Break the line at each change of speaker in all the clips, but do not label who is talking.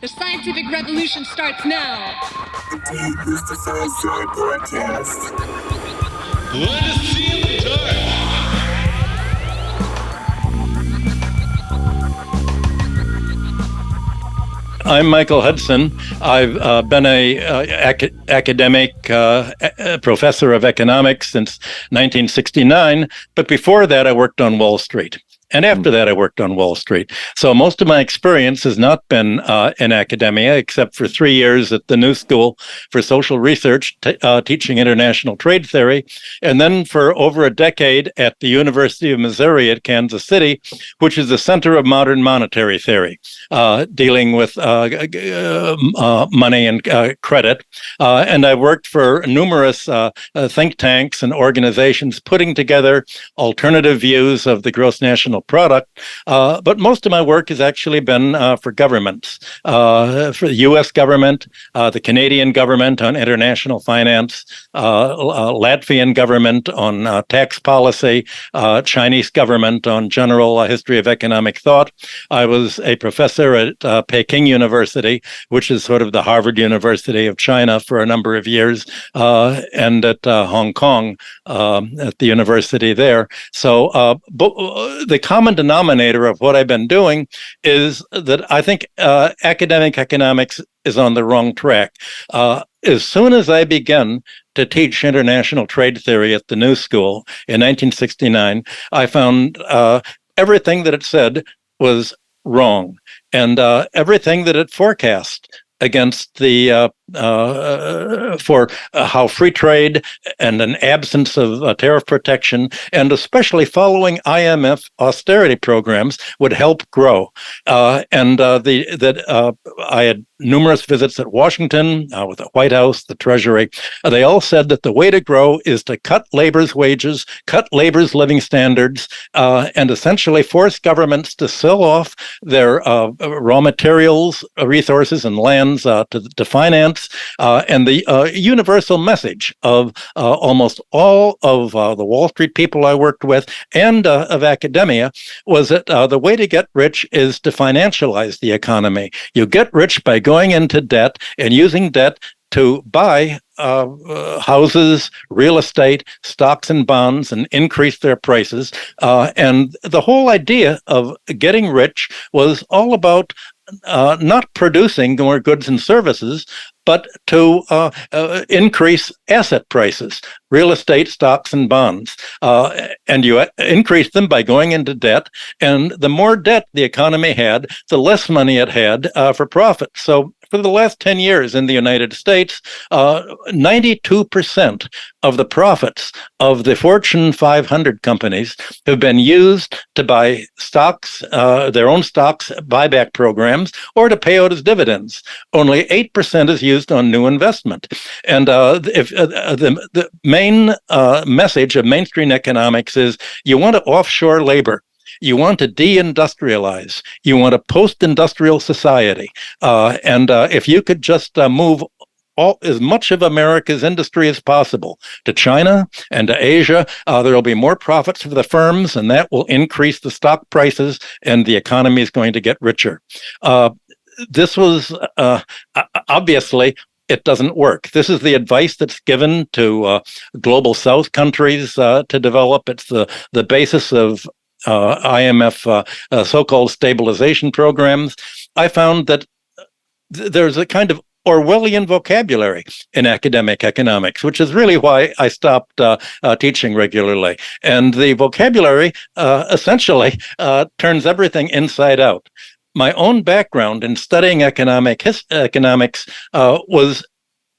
The scientific revolution starts now.
The Who's the Science Joy podcast.
Let us see in the dark.
I'm Michael Hudson. I've been a academic professor of economics since 1969, but before that I worked on Wall Street. And after that, I worked on Wall Street. So most of my experience has not been in academia, except for 3 years at the New School for Social Research, teaching international trade theory, and then for over a decade at the University of Missouri at Kansas City, which is the center of modern monetary theory, dealing with money and credit. And I worked for numerous think tanks and organizations putting together alternative views of the gross national product, but most of my work has actually been for governments, for the U.S. government, the Canadian government on international finance, Latvian government on tax policy, Chinese government on general history of economic thought. I was a professor at Peking University, which is sort of the Harvard University of China, for a number of years, and at Hong Kong at the university there. So the common denominator of what I've been doing is that I think academic economics is on the wrong track. As soon as I began to teach international trade theory at the New School in 1969, I found everything that it said was wrong, and everything that it forecast against the for how free trade and an absence of tariff protection, and especially following IMF austerity programs, would help grow. I had numerous visits at Washington with the White House, the Treasury. They all said that the way to grow is to cut labor's wages, cut labor's living standards, and essentially force governments to sell off their raw materials, resources, and lands to finance. And the universal message of almost all of the Wall Street people I worked with and of academia was that the way to get rich is to financialize the economy. You get rich by going into debt and using debt to buy houses, real estate, stocks and bonds, and increase their prices. And the whole idea of getting rich was all about not producing more goods and services, but to increase asset prices, real estate, stocks, and bonds. And you increase them by going into debt. And the more debt the economy had, the less money it had for profit. So for the last 10 years in the United States, 92% of the profits of the Fortune 500 companies have been used to buy stocks, their own stocks, buyback programs, or to pay out as dividends. Only 8% is used on new investment. And if the main message of mainstream economics is you want to offshore labor. You want to deindustrialize. You want a post-industrial society. And if you could just move as much of America's industry as possible to China and to Asia, there will be more profits for the firms, and that will increase the stock prices, and the economy is going to get richer. This was obviously, it doesn't work. This is the advice that's given to global South countries to develop. It's the basis of IMF so-called stabilization programs. I found that there's a kind of Orwellian vocabulary in academic economics, which is really why I stopped teaching regularly. And the vocabulary essentially turns everything inside out. My own background in studying economics was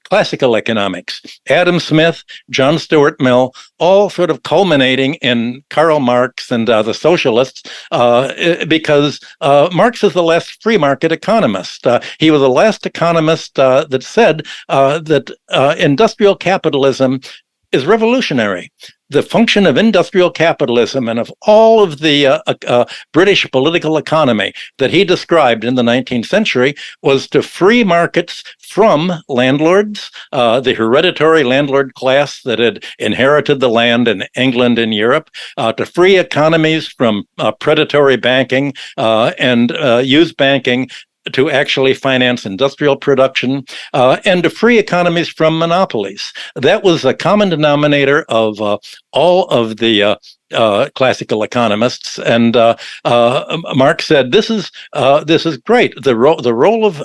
classical economics. Adam Smith, John Stuart Mill, all sort of culminating in Karl Marx and the socialists, because Marx is the last free market economist. He was the last economist that said that industrial capitalism is revolutionary. The function of industrial capitalism and of all of the British political economy that he described in the 19th century was to free markets from landlords, the hereditary landlord class that had inherited the land in England and Europe, to free economies from predatory banking and use banking to actually finance industrial production and to free economies from monopolies. That was a common denominator of all of the classical economists, and Marx said, "This is great. The role of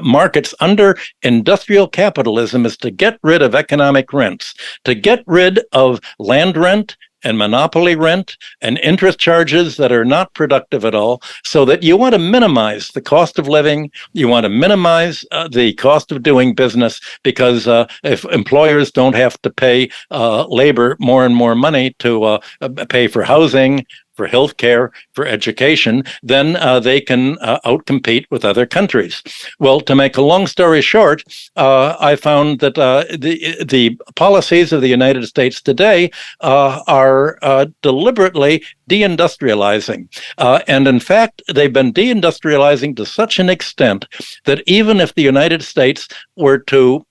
markets under industrial capitalism is to get rid of economic rents, to get rid of land rent and monopoly rent and interest charges that are not productive at all, so that you want to minimize the cost of living, you want to minimize the cost of doing business, because if employers don't have to pay labor more and more money to pay for housing, for healthcare, for education, then they can outcompete with other countries." Well, to make a long story short, I found that the policies of the United States today are deliberately deindustrializing. And in fact, they've been deindustrializing to such an extent that even if the United States were to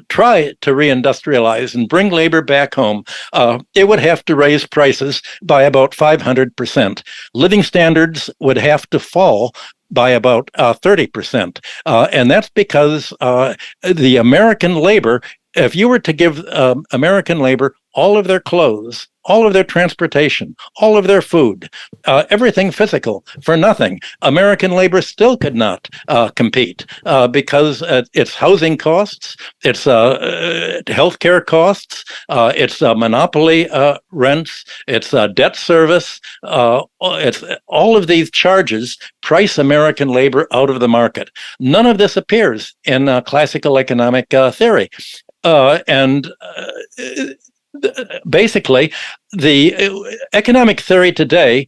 try to reindustrialize and bring labor back home, it would have to raise prices by about 500%. Living standards would have to fall by about 30%. And that's because the American labor, if you were to give American labor all of their clothes, all of their transportation, all of their food, everything physical for nothing, American labor still could not compete because its housing costs, its healthcare costs, its monopoly rents, its debt service, it's all of these charges price American labor out of the market. None of this appears in classical economic theory. Basically, the economic theory today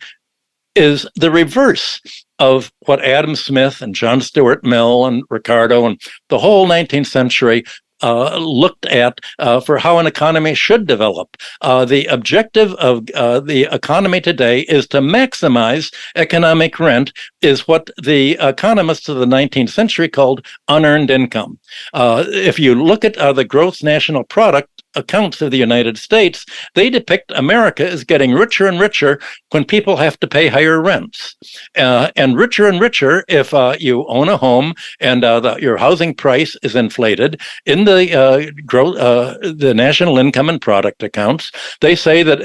is the reverse of what Adam Smith and John Stuart Mill and Ricardo and the whole 19th century looked at for how an economy should develop. The objective of the economy today is to maximize economic rent, is what the economists of the 19th century called unearned income. If you look at the gross national product accounts of the United States, they depict America as getting richer and richer when people have to pay higher rents, and richer if you own a home and your housing price is inflated. In the national income and product accounts, they say that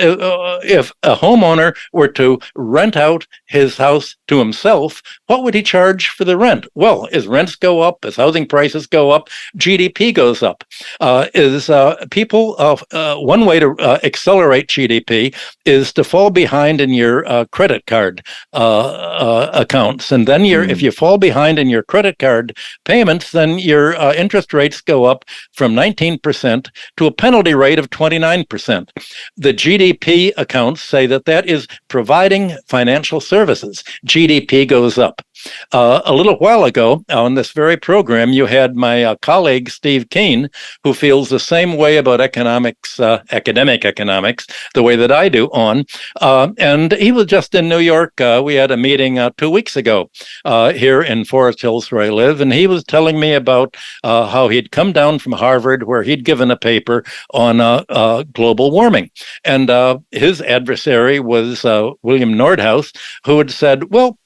if a homeowner were to rent out his house to himself, what would he charge for the rent? Well, as rents go up, as housing prices go up, GDP goes up. One way to accelerate GDP is to fall behind in your credit card accounts, and then if you fall behind in your credit card payments, then your interest rates go up from 19% to a penalty rate of 29%. The GDP accounts say that is providing financial services. GDP goes up. A little while ago on this very program, you had my colleague Steve Keen, who feels the same way about economics, academic economics, the way that I do on. And he was just in New York. We had a meeting 2 weeks ago here in Forest Hills, where I live. And he was telling me about how he'd come down from Harvard, where he'd given a paper on global warming. And his adversary was William Nordhaus, who had said, well,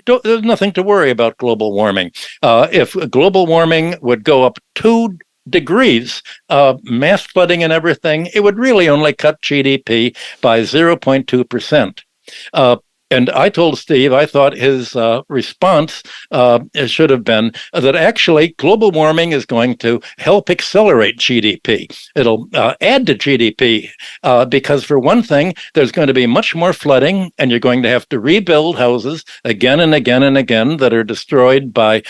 there's nothing to worry about global warming. If global warming would go up 2 degrees, mass flooding and everything, it would really only cut GDP by 0.2%. And I told Steve, I thought his response should have been that actually global warming is going to help accelerate GDP. It'll add to GDP because, for one thing, there's going to be much more flooding, and you're going to have to rebuild houses again and again and again that are destroyed by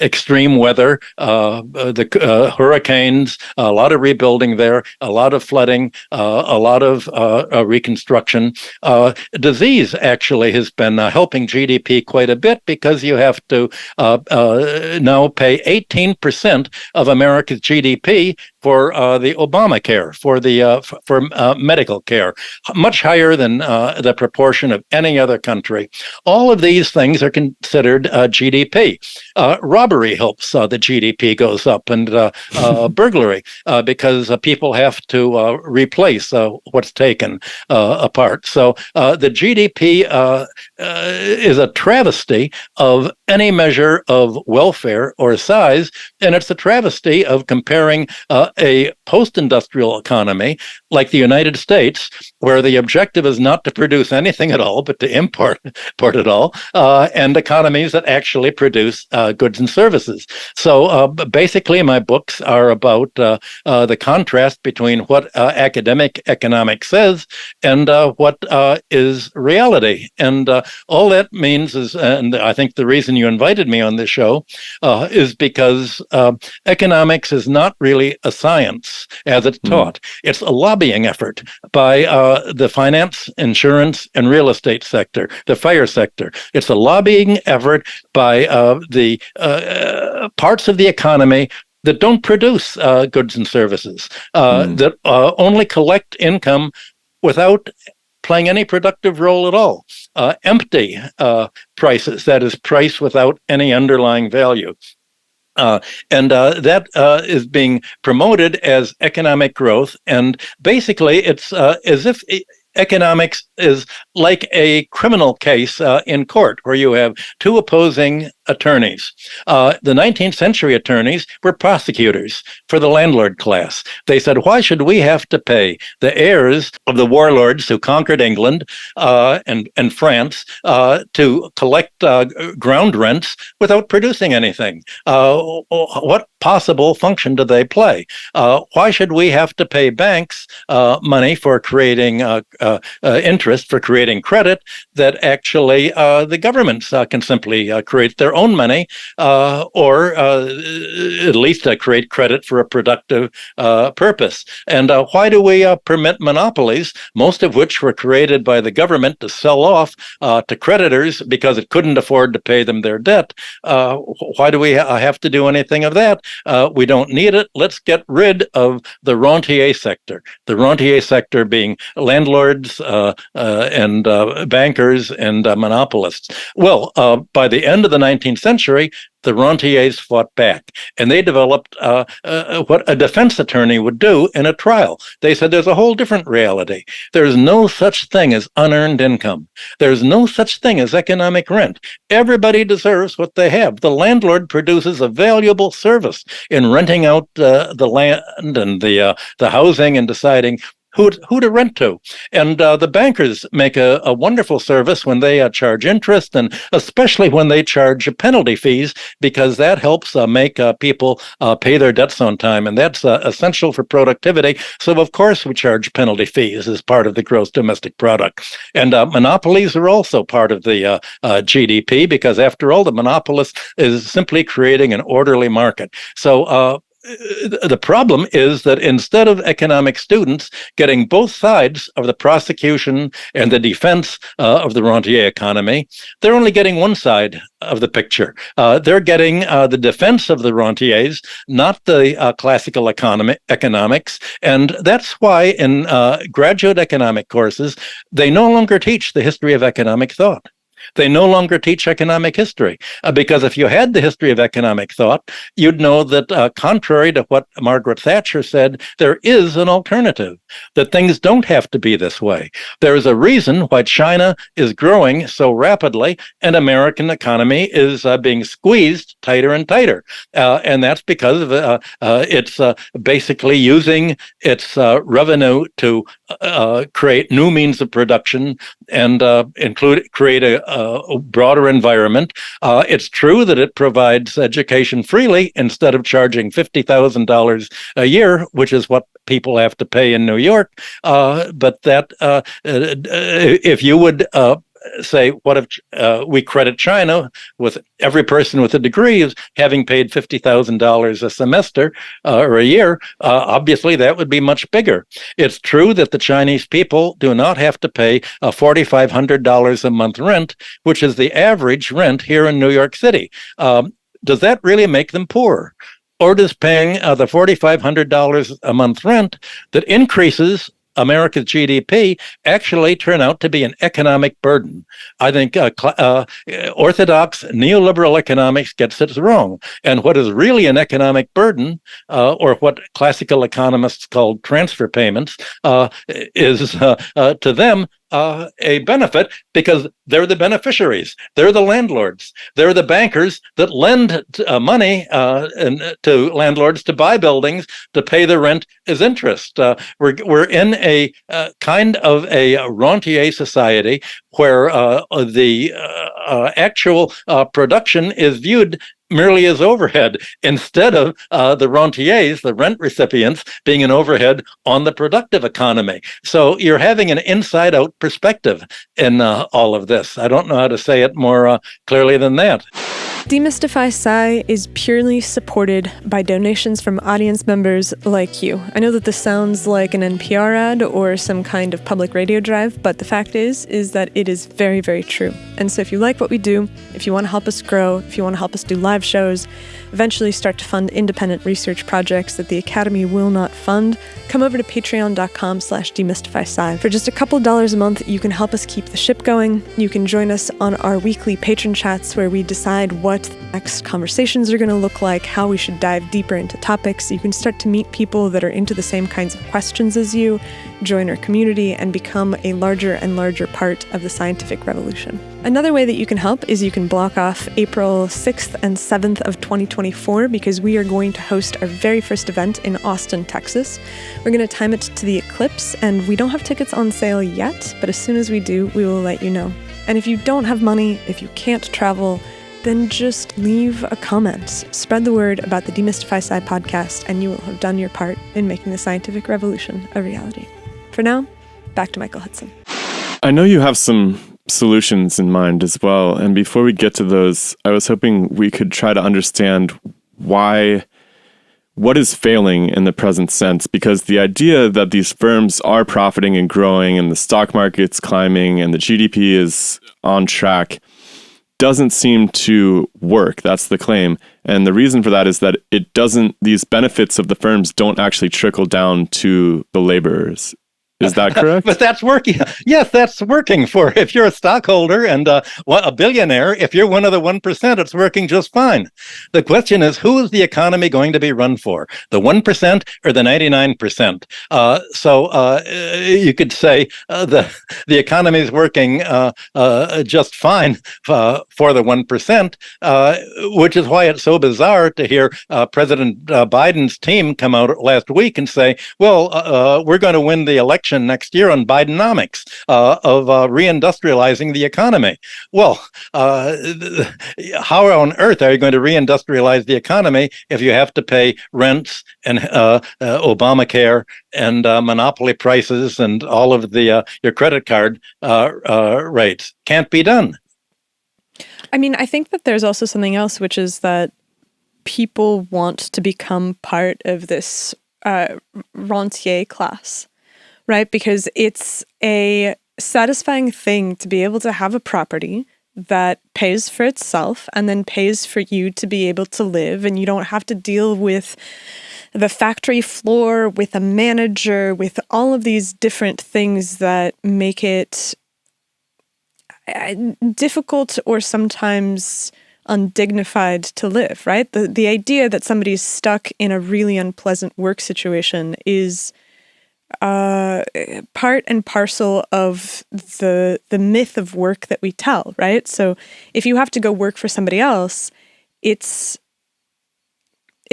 extreme weather, the hurricanes, a lot of rebuilding there, a lot of flooding, a lot of reconstruction. Disease actually has been helping GDP quite a bit, because you have to now pay 18% of America's GDP for the Obamacare, for medical care, much higher than the proportion of any other country. All of these things are considered GDP. Robbery helps the GDP goes up, and burglary because people have to replace what's taken apart. So the GDP is a travesty of any measure of welfare or size, and it's a travesty of comparing a post-industrial economy like the United States, where the objective is not to produce anything at all, but to import it all, and economies that actually produce goods and services. So basically, my books are about the contrast between what academic economics says and what is reality. And all that means is, and I think the reason you invited me on this show is because economics is not really a science as it's taught. It's a lobbying effort by the finance, insurance, and real estate sector, the fire sector. It's a lobbying effort by the parts of the economy that don't produce goods and services, that only collect income without playing any productive role at all. Empty prices, that is, price without any underlying value. And that is being promoted as economic growth. And basically, it's as if economics is like a criminal case in court where you have two opposing attorneys. The 19th century attorneys were prosecutors for the landlord class. They said, why should we have to pay the heirs of the warlords who conquered England and France to collect ground rents without producing anything? What possible function do they play? Why should we have to pay banks money for creating interest, for creating credit that actually the governments can simply create their own money or at least create credit for a productive purpose? And why do we permit monopolies, most of which were created by the government to sell off to creditors because it couldn't afford to pay them their debt? Why do we have to do anything of that? We don't need it. Let's get rid of the rentier sector. The rentier sector being landlords and bankers and monopolists. Well, by the end of the 19th century, the rentiers fought back, and they developed what a defense attorney would do in a trial. They said there's a whole different reality. There's no such thing as unearned income. There's no such thing as economic rent. Everybody deserves what they have. The landlord produces a valuable service in renting out the land and the housing and deciding who to rent to. And the bankers make a wonderful service when they charge interest, and especially when they charge penalty fees, because that helps make people pay their debts on time. And that's essential for productivity. So, of course, we charge penalty fees as part of the gross domestic product. And monopolies are also part of the GDP, because after all, the monopolist is simply creating an orderly market. So, the problem is that instead of economic students getting both sides of the prosecution and the defense of the rentier economy, they're only getting one side of the picture. They're getting the defense of the rentiers, not the classical economics. And that's why in graduate economic courses, they no longer teach the history of economic thought. They no longer teach economic history, because if you had the history of economic thought, you'd know that contrary to what Margaret Thatcher said, there is an alternative, that things don't have to be this way. There is a reason why China is growing so rapidly and American economy is being squeezed tighter and tighter. And that's because of it's basically using its revenue to create new means of production and create a broader environment. It's true that it provides education freely instead of charging $50,000 a year, which is what people have to pay in New York. But that if you would say, what if we credit China with every person with a degree as having paid $50,000 a semester or a year? Obviously, that would be much bigger. It's true that the Chinese people do not have to pay $4,500 a month rent, which is the average rent here in New York City. Does that really make them poor? or does paying the $4,500 a month rent that increases America's GDP actually turn out to be an economic burden? I think orthodox neoliberal economics gets it wrong. And what is really an economic burden, or what classical economists call transfer payments, is to them a benefit, because they're the beneficiaries. They're the landlords. They're the bankers that lend money to landlords to buy buildings to pay the rent as interest. We're in a kind of a rentier society where the actual production is viewed merely as overhead, instead of the rentiers, the rent recipients, being an overhead on the productive economy. So you're having an inside-out perspective in all of this. I don't know how to say it more clearly than that.
Demystify Sci is purely supported by donations from audience members like you. I know that this sounds like an NPR ad or some kind of public radio drive, but the fact is that it is very, very true. And so if you like what we do, if you want to help us grow, if you want to help us do live shows, eventually start to fund independent research projects that the Academy will not fund, come over to patreon.com/demystifysci. For just a couple dollars a month, you can help us keep the ship going. You can join us on our weekly patron chats where we decide what the next conversations are going to look like, how we should dive deeper into topics. You can start to meet people that are into the same kinds of questions as you, join our community, and become a larger and larger part of the scientific revolution. Another way that you can help is you can block off April 6th and 7th of 2024, because we are going to host our very first event in Austin, Texas. We're going to time it to the eclipse, and we don't have tickets on sale yet, but as soon as we do, we will let you know. And if you don't have money, if you can't travel, then just leave a comment. Spread the word about the Demystify Sci podcast, and you will have done your part in making the scientific revolution a reality. For now, back to Michael Hudson.
I know you have some solutions in mind as well, and before we get to those, I was hoping we could try to understand what is failing in the present sense, because the idea that these firms are profiting and growing and the stock market's climbing and the GDP is on track doesn't seem to work. That's the claim. And the reason for that is that these benefits of the firms don't actually trickle down to the laborers. Is that correct?
But that's working. Yes, that's working for, if you're a stockholder and a billionaire, if you're one of the 1%, it's working just fine. The question is, who is the economy going to be run for? The 1% or the 99%? So you could say the economy is working just fine for the 1%, which is why it's so bizarre to hear President Biden's team come out last week and say, well, we're going to win the election next year on Bidenomics of reindustrializing the economy. Well, how on earth are you going to reindustrialize the economy if you have to pay rents and Obamacare and monopoly prices and all of the your credit card rates? Can't be done.
I mean, I think that there's also something else, which is that people want to become part of this rentier class. Right? Because it's a satisfying thing to be able to have a property that pays for itself and then pays for you to be able to live, and you don't have to deal with the factory floor, with a manager, with all of these different things that make it difficult or sometimes undignified to live, right? The idea that somebody's stuck in a really unpleasant work situation is part and parcel of the myth of work that we tell, right? So if you have to go work for somebody else, it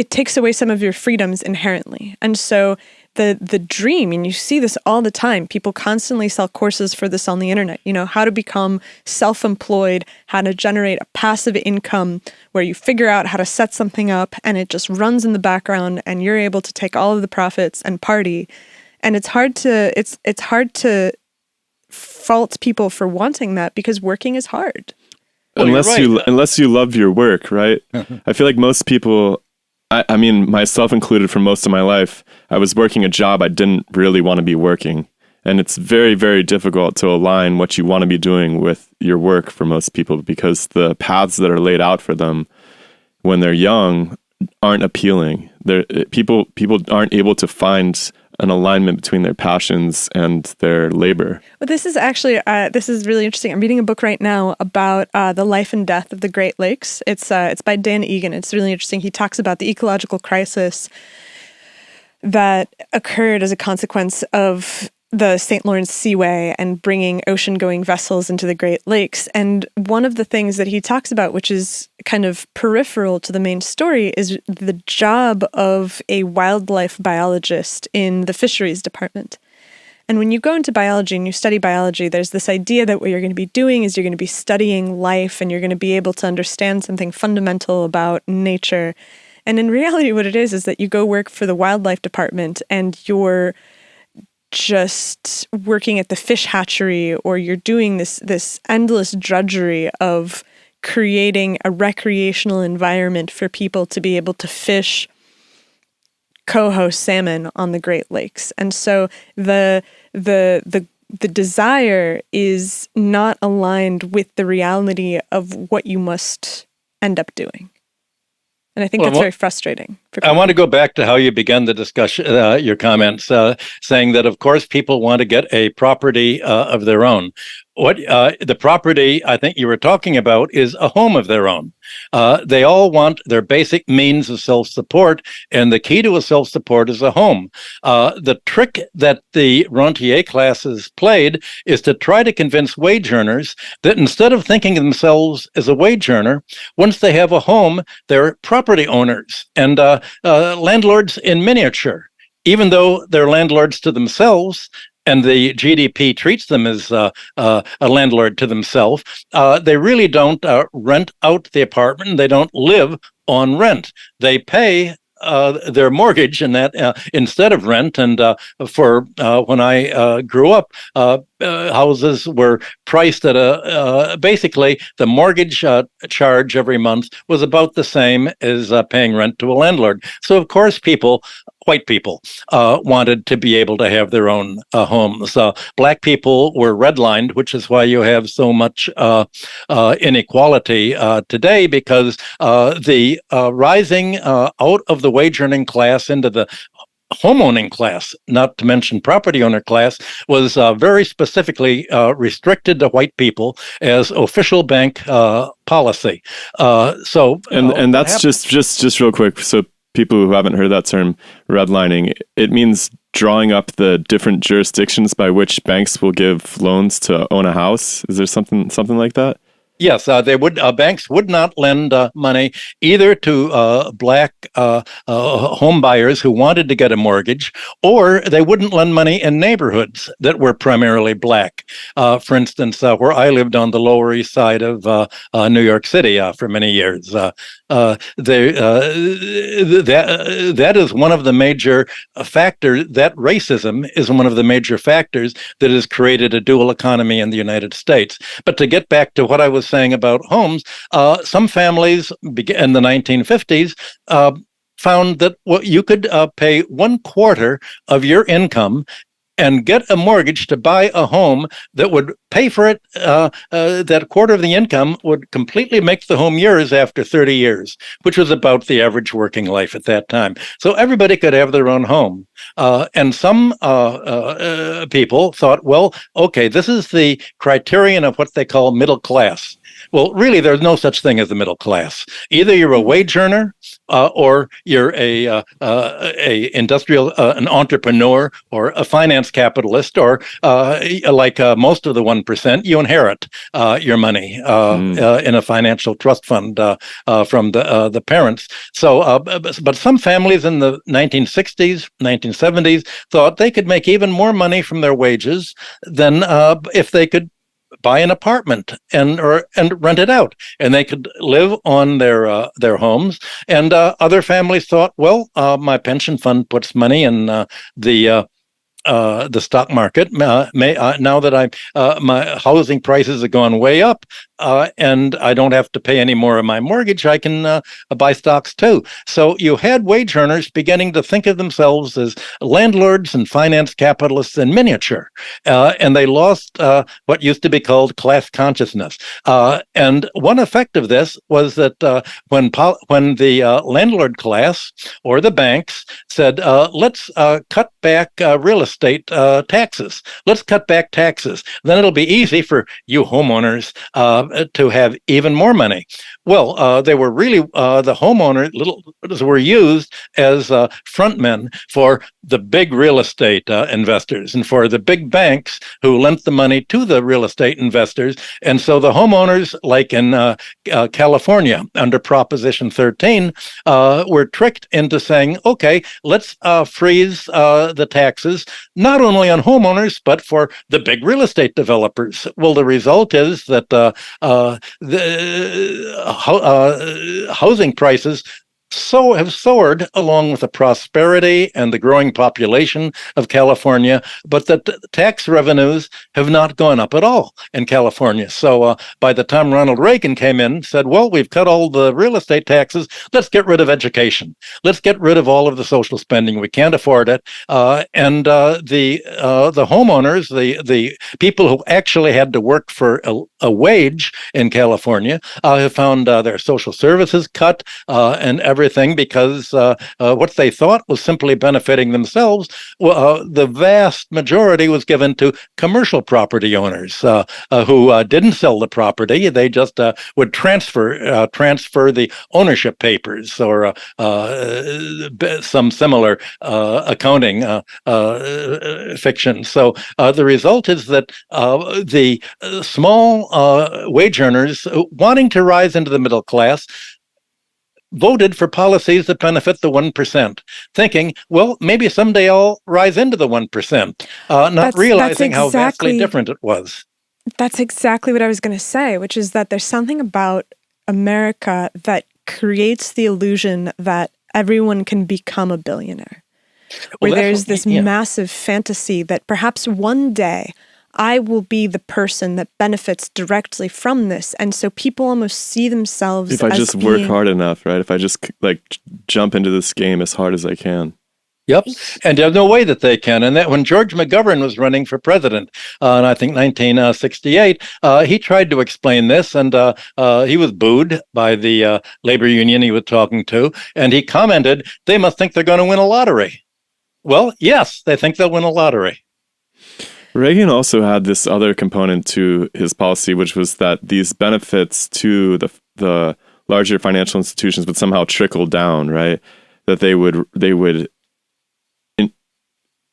takes away some of your freedoms inherently. And so the dream, and you see this all the time, people constantly sell courses for this on the internet, how to become self-employed, how to generate a passive income where you figure out how to set something up and it just runs in the background and you're able to take all of the profits and party. And it's hard to fault people for wanting that, because working is hard.
Well,
unless you love your work, right? I feel like most people, I mean, myself included, for most of my life, I was working a job I didn't really want to be working. And it's very, very difficult to align what you want to be doing with your work for most people, because the paths that are laid out for them when they're young aren't appealing. People aren't able to find an alignment between their passions and their labor.
Well, this is actually this is really interesting. I'm reading a book right now about the life and death of the Great Lakes. It's by Dan Egan. It's really interesting. He talks about the ecological crisis that occurred as a consequence of the St. Lawrence Seaway and bringing ocean-going vessels into the Great Lakes. And one of the things that he talks about, which is kind of peripheral to the main story, is the job of a wildlife biologist in the fisheries department. And when you go into biology and you study biology, there's this idea that what you're going to be doing is you're going to be studying life and you're going to be able to understand something fundamental about nature. And in reality, what it is that you go work for the wildlife department and you're just working at the fish hatchery, or you're doing this endless drudgery of creating a recreational environment for people to be able to fish coho salmon on the Great Lakes. And so the desire is not aligned with the reality of what you must end up doing. And I think that's very frustrating.
I want to go back to how you began the discussion, your comments, saying that, of course, people want to get a property of their own. What the property I think you were talking about is a home of their own. They all want their basic means of self-support, and the key to a self-support is a home. The trick that the rentier classes played is to try to convince wage earners that instead of thinking of themselves as a wage earner, once they have a home, they're property owners and landlords in miniature. Even though they're landlords to themselves, and the GDP treats them as a landlord to themselves, they really don't rent out the apartment. They don't live on rent. They pay their mortgage and that instead of rent. And for when I grew up, houses were priced at basically the mortgage charge every month was about the same as paying rent to a landlord. So of course white people wanted to be able to have their own homes. Black people were redlined, which is why you have so much inequality today, because the rising out of the wage earning class into the homeowning class, not to mention property owner class, was very specifically restricted to white people as official bank policy.
And that's just real quick. So people who haven't heard that term, redlining, it means drawing up the different jurisdictions by which banks will give loans to own a house. Is there something like that?
Yes, they would. Banks would not lend money either to black home buyers who wanted to get a mortgage, or they wouldn't lend money in neighborhoods that were primarily black. For instance, where I lived on the Lower East Side of New York City for many years, that is one of the major factors. That racism is one of the major factors that has created a dual economy in the United States. But to get back to what I was saying about homes, some families in the 1950s found that you could pay 1/4 of your income and get a mortgage to buy a home that would pay for it. That quarter of the income would completely make the home yours after 30 years, which was about the average working life at that time. So everybody could have their own home. And some people thought, well, okay, this is the criterion of what they call middle class. Well, really, there's no such thing as the middle class. Either you're a wage earner, or you're an entrepreneur, or a finance capitalist, or like most of the 1%, you inherit your money in a financial trust fund from the parents. So, but some families in the 1960s, 1970s thought they could make even more money from their wages than if they could buy an apartment and rent it out, and they could live on their homes. And other families thought, well, my pension fund puts money in the stock market. Now that my housing prices have gone way up, and I don't have to pay any more of my mortgage. I can buy stocks too. So you had wage earners beginning to think of themselves as landlords and finance capitalists in miniature, and they lost what used to be called class consciousness. And one effect of this was that when the landlord class or the banks said, let's cut back real estate taxes. Let's cut back taxes. Then it'll be easy for you homeowners to have even more money. Well, they were really the homeowners were used as frontmen for the big real estate investors and for the big banks who lent the money to the real estate investors. And so the homeowners, like in California under Proposition 13, were tricked into saying, okay, let's freeze the taxes, not only on homeowners, but for the big real estate developers. Well, the result is that the housing prices have soared along with the prosperity and the growing population of California, but the tax revenues have not gone up at all in California. So by the time Ronald Reagan came in, said, well, we've cut all the real estate taxes, let's get rid of education. Let's get rid of all of the social spending. We can't afford it. And the homeowners, the people who actually had to work for a wage in California, have found their social services cut and everything, because what they thought was simply benefiting themselves, the vast majority was given to commercial property owners who didn't sell the property. They just would transfer the ownership papers or some similar accounting fiction. So the result is that the small wage earners wanting to rise into the middle class voted for policies that benefit the 1%, thinking, well, maybe someday I'll rise into the 1%, not realizing how vastly different it was.
That's exactly what I was going to say, which is that there's something about America that creates the illusion that everyone can become a billionaire, where there's this massive fantasy that perhaps one day I will be the person that benefits directly from this. And so people almost see themselves as
if I just work hard enough, right? If I just jump into this game as hard as I can.
Yep. And there's no way that they can. And that when George McGovern was running for president in, I think, 1968, he tried to explain this, and he was booed by the labor union he was talking to. And he commented, they must think they're going to win a lottery. Well, yes, they think they'll win a lottery.
Reagan also had this other component to his policy, which was that these benefits to the larger financial institutions would somehow trickle down, right? That they would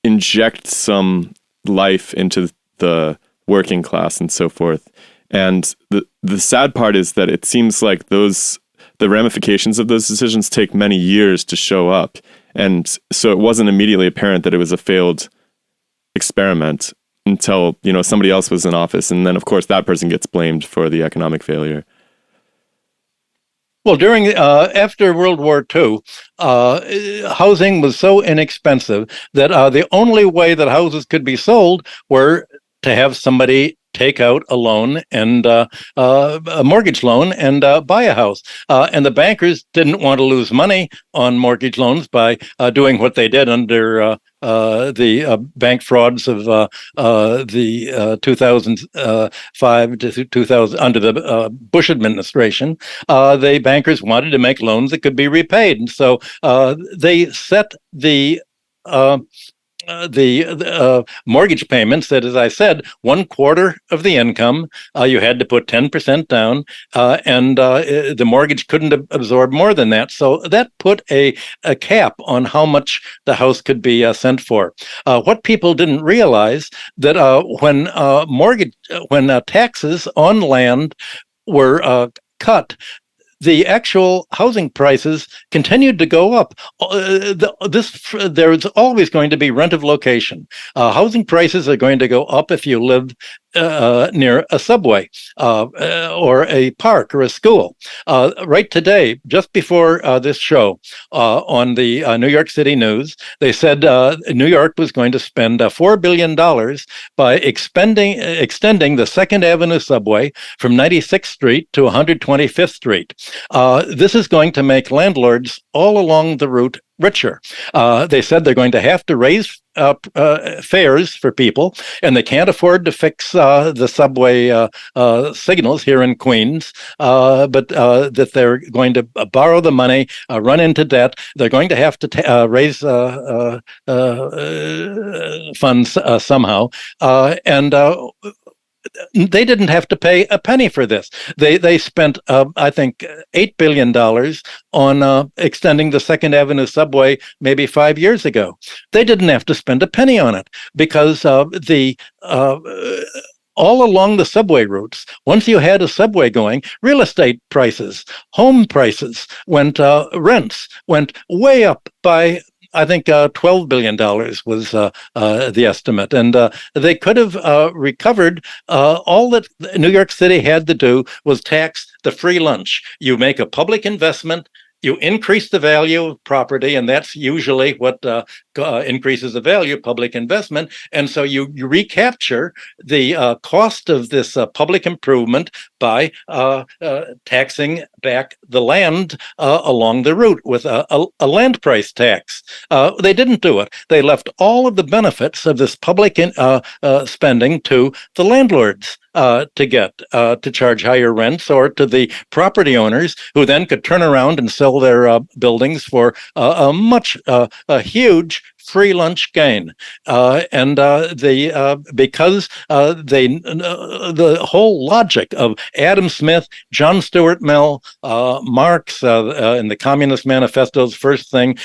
inject some life into the working class and so forth. And the sad part is that it seems like the ramifications of those decisions take many years to show up. And so it wasn't immediately apparent that it was a failed experiment until, somebody else was in office. And then, of course, that person gets blamed for the economic failure.
Well, after World War II, housing was so inexpensive that the only way that houses could be sold were to have somebody take out a loan and a mortgage loan and buy a house. And the bankers didn't want to lose money on mortgage loans by doing what they did under the bank frauds of the 2005 to 2000 under the Bush administration. The bankers wanted to make loans that could be repaid, and so they set the mortgage payments that, as I said, 1/4 of the income. You had to put 10% down, and the mortgage couldn't absorb more than that. So that put a cap on how much the house could be sent for. What people didn't realize that when taxes on land were cut, the actual housing prices continued to go up. There's always going to be rent of location. Housing prices are going to go up if you live near a subway or a park or a school. Right today, just before this show, on the New York City News, they said New York was going to spend $4 billion by extending the 2nd Avenue subway from 96th Street to 125th Street. This is going to make landlords all along the route richer. They said they're going to have to raise fares for people, and they can't afford to fix the subway signals here in Queens, but that they're going to borrow the money, run into debt. They're going to have to raise funds somehow, and they didn't have to pay a penny for this. They spent, I think, $8 billion on extending the 2nd Avenue subway maybe 5 years ago. They didn't have to spend a penny on it because all along the subway routes, once you had a subway going, real estate prices, home prices rents went way up by, I think, $12 billion was the estimate. And they could have recovered. All that New York City had to do was tax the free lunch. You make a public investment, you increase the value of property, and that's usually what increases the value of public investment. And so you recapture the cost of this public improvement by taxing back the land along the route with a land price tax. They didn't do it. They left all of the benefits of this public spending to the landlords to get to charge higher rents, or to the property owners who then could turn around and sell their buildings for a huge free lunch gain. Because the whole logic of Adam Smith, John Stuart Mill, Marx in the Communist Manifesto's first thing,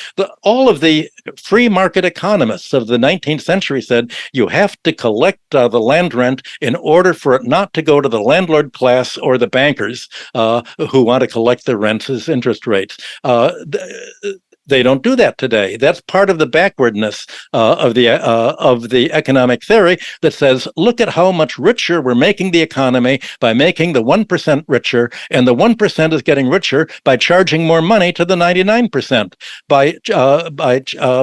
all of the free market economists of the 19th century said you have to collect the land rent in order for it not to go to the landlord class or the bankers who want to collect the rents as interest rates. They don't do that today. That's part of the backwardness of the economic theory that says, look at how much richer we're making the economy by making the 1% richer, and the 1% is getting richer by charging more money to the 99%, by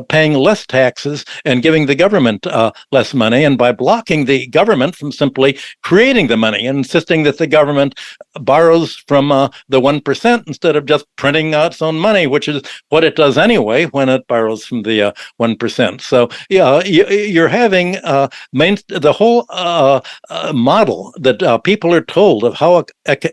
paying less taxes and giving the government less money, and by blocking the government from simply creating the money and insisting that the government borrows from the 1% instead of just printing its own money, which is what it does anyway when it borrows from the 1%. So you're having the whole model that people are told of how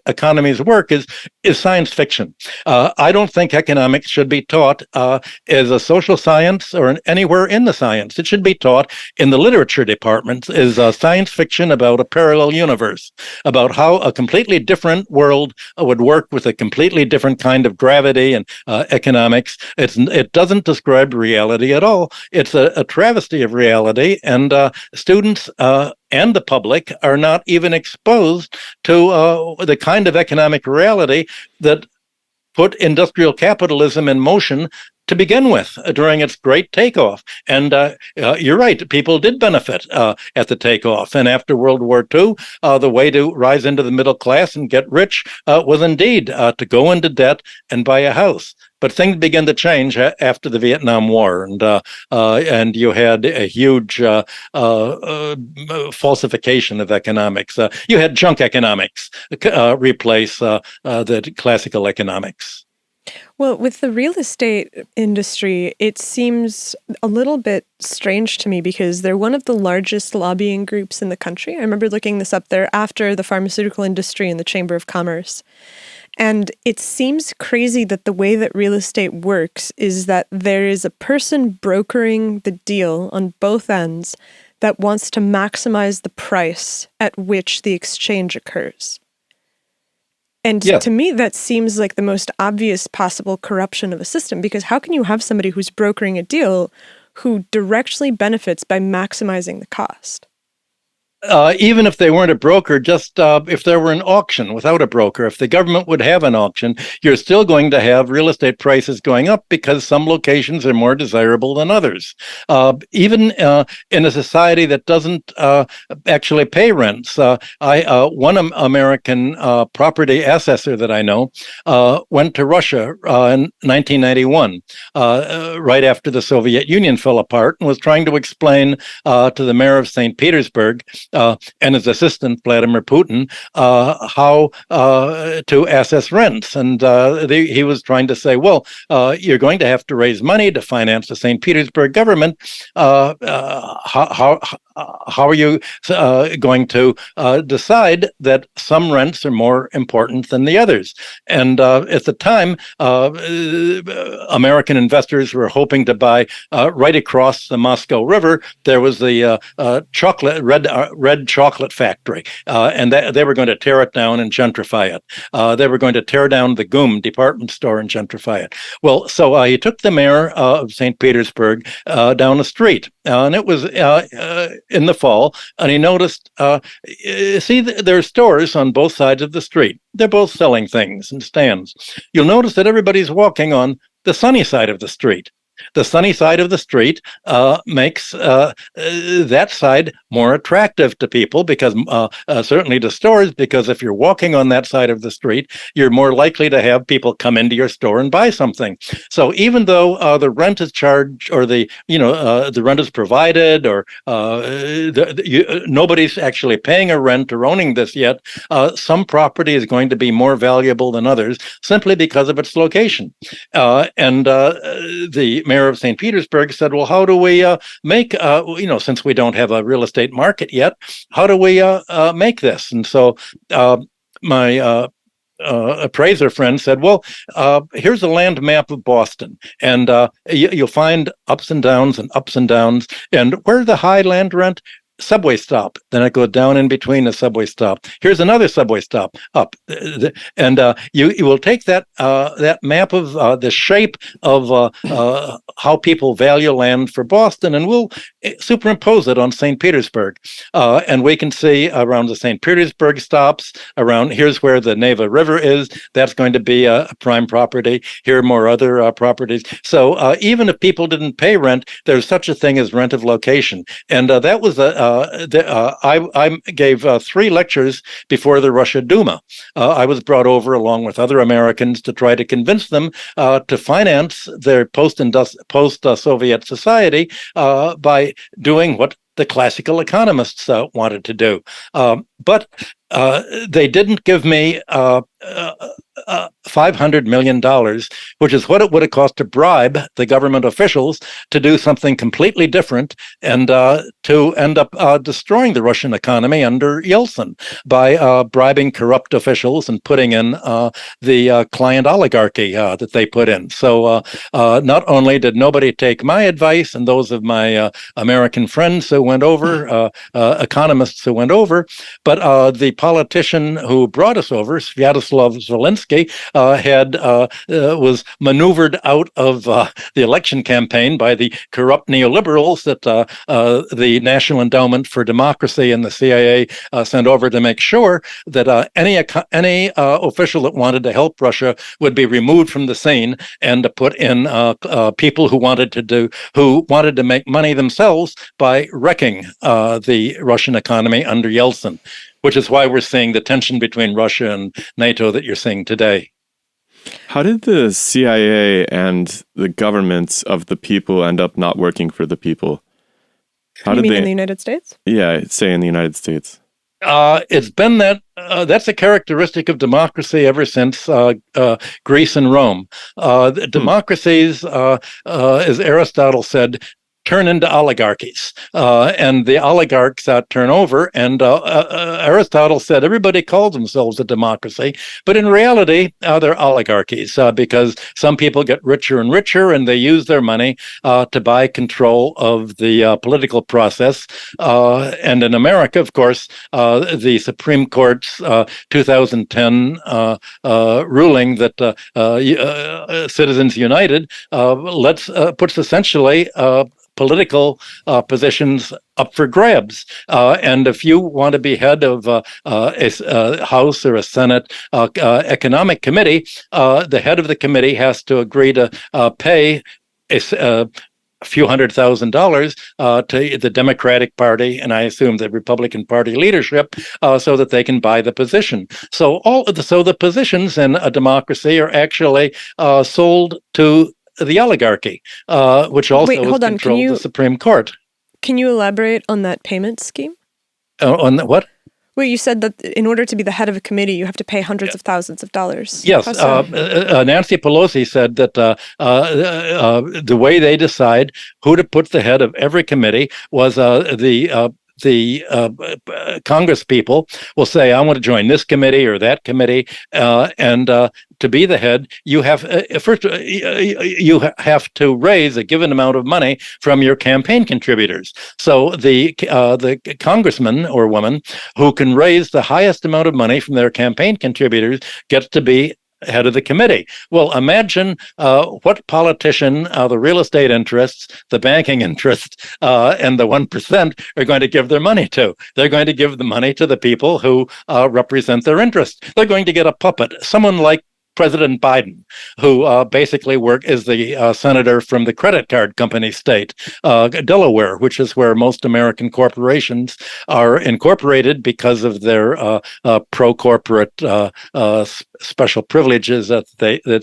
economies work is science fiction. I don't think economics should be taught as a social science or anywhere in the science. It should be taught in the literature departments as science fiction about a parallel universe, about how a completely different world would work with a completely different kind of gravity and economics. It doesn't describe reality at all. It's a travesty of reality, and students and the public are not even exposed to the kind of economic reality that put industrial capitalism in motion to begin with during its great takeoff. And you're right, people did benefit at the takeoff. And after World War II, the way to rise into the middle class and get rich was indeed to go into debt and buy a house. But things began to change after the Vietnam War, and you had a huge falsification of economics. You had junk economics replace the classical economics.
Well, with the real estate industry, it seems a little bit strange to me because they're one of the largest lobbying groups in the country. I remember looking this up there after the pharmaceutical industry and the Chamber of Commerce. And it seems crazy that the way that real estate works is that there is a person brokering the deal on both ends that wants to maximize the price at which the exchange occurs. And to me, that seems like the most obvious possible corruption of a system, because how can you have somebody who's brokering a deal who directly benefits by maximizing the cost?
Even if they weren't a broker, just if there were an auction without a broker, if the government would have an auction, you're still going to have real estate prices going up because some locations are more desirable than others. Even in a society that doesn't actually pay rents, one American property assessor that I know went to Russia in 1991, right after the Soviet Union fell apart, and was trying to explain to the mayor of St. Petersburg and his assistant, Vladimir Putin, how to assess rents. And he was trying to say, well, you're going to have to raise money to finance the St. Petersburg government. How are you going to decide that some rents are more important than the others? And at the time, American investors were hoping to buy right across the Moscow River. There was the red chocolate factory, and they were going to tear it down and gentrify it. They were going to tear down the GUM department store and gentrify it. Well, so he took the mayor of St. Petersburg down the street, and it was in the fall, and he noticed, see, there are stores on both sides of the street. They're both selling things and stands. You'll notice that everybody's walking on the sunny side of the street. The sunny side of the street makes that side more attractive to people, because certainly to stores, because if you're walking on that side of the street, you're more likely to have people come into your store and buy something. So even though the rent is charged, or the rent is provided, or nobody's actually paying a rent or owning this yet, some property is going to be more valuable than others simply because of its location. And the mayor of St. Petersburg said, well, how do we make, since we don't have a real estate market yet, how do we make this? And so my appraiser friend said, well, here's a land map of Boston, and you'll find ups and downs and ups and downs. And where's the high land rent? Subway stop. Then it goes down in between the subway stop. Here's another subway stop up, and you will take that map of the shape of how people value land for Boston, and we'll superimpose it on St. Petersburg, and we can see around the St. Petersburg stops. Around here's where the Neva River is. That's going to be a prime property. Here are more other properties. So even if people didn't pay rent, there's such a thing as rent of location, and that was I gave 3 lectures before the Russia Duma. I was brought over along with other Americans to try to convince them to finance their post-Soviet society by doing what the classical economists wanted to do. But they didn't give me $500 million, which is what it would have cost to bribe the government officials to do something completely different, and to end up destroying the Russian economy under Yeltsin by bribing corrupt officials and putting in the client oligarchy that they put in. So not only did nobody take my advice and those of my American friends who went over, economists who went over, but the politician who brought us over, Sviatoslav Zelensky, was maneuvered out of the election campaign by the corrupt neoliberals that the National Endowment for Democracy and the CIA sent over to make sure that any official that wanted to help Russia would be removed from the scene, and to put in people who wanted to make money themselves by wrecking the Russian economy under Yeltsin, which is why we're seeing the tension between Russia and NATO that you're seeing today.
How did the CIA and the governments of the people end up not working for the people?
You mean in the United States?
Yeah, say in the United States.
It's been that's a characteristic of democracy ever since Greece and Rome. Democracies, as Aristotle said, turn into oligarchies, and the oligarchs turn over. And Aristotle said everybody calls themselves a democracy, but in reality, they're oligarchies because some people get richer and richer, and they use their money to buy control of the political process. And in America, of course, the Supreme Court's 2010 ruling that Citizens United puts essentially political positions up for grabs. And if you want to be head of a House or a Senate economic committee, the head of the committee has to agree to pay a few $100,000 to the Democratic Party, and I assume the Republican Party leadership, so that they can buy the position. So the positions in a democracy are actually sold to the oligarchy, which also controls the Supreme Court.
Can you elaborate on that payment scheme?
On the, what?
Well, you said that in order to be the head of a committee, you have to pay hundreds of thousands of dollars.
Yes, Nancy Pelosi said that the way they decide who to put the head of every committee was the Congress people will say, I want to join this committee or that committee, and to be the head, you have first you have to raise a given amount of money from your campaign contributors. So the congressman or woman who can raise the highest amount of money from their campaign contributors gets to be head of the committee. Well, imagine what politician the real estate interests, the banking interests, and the 1% are going to give their money to. They're going to give the money to the people who represent their interests. They're going to get a puppet, someone like President Biden, who basically is the senator from the credit card company state, Delaware, which is where most American corporations are incorporated because of their pro-corporate special privileges that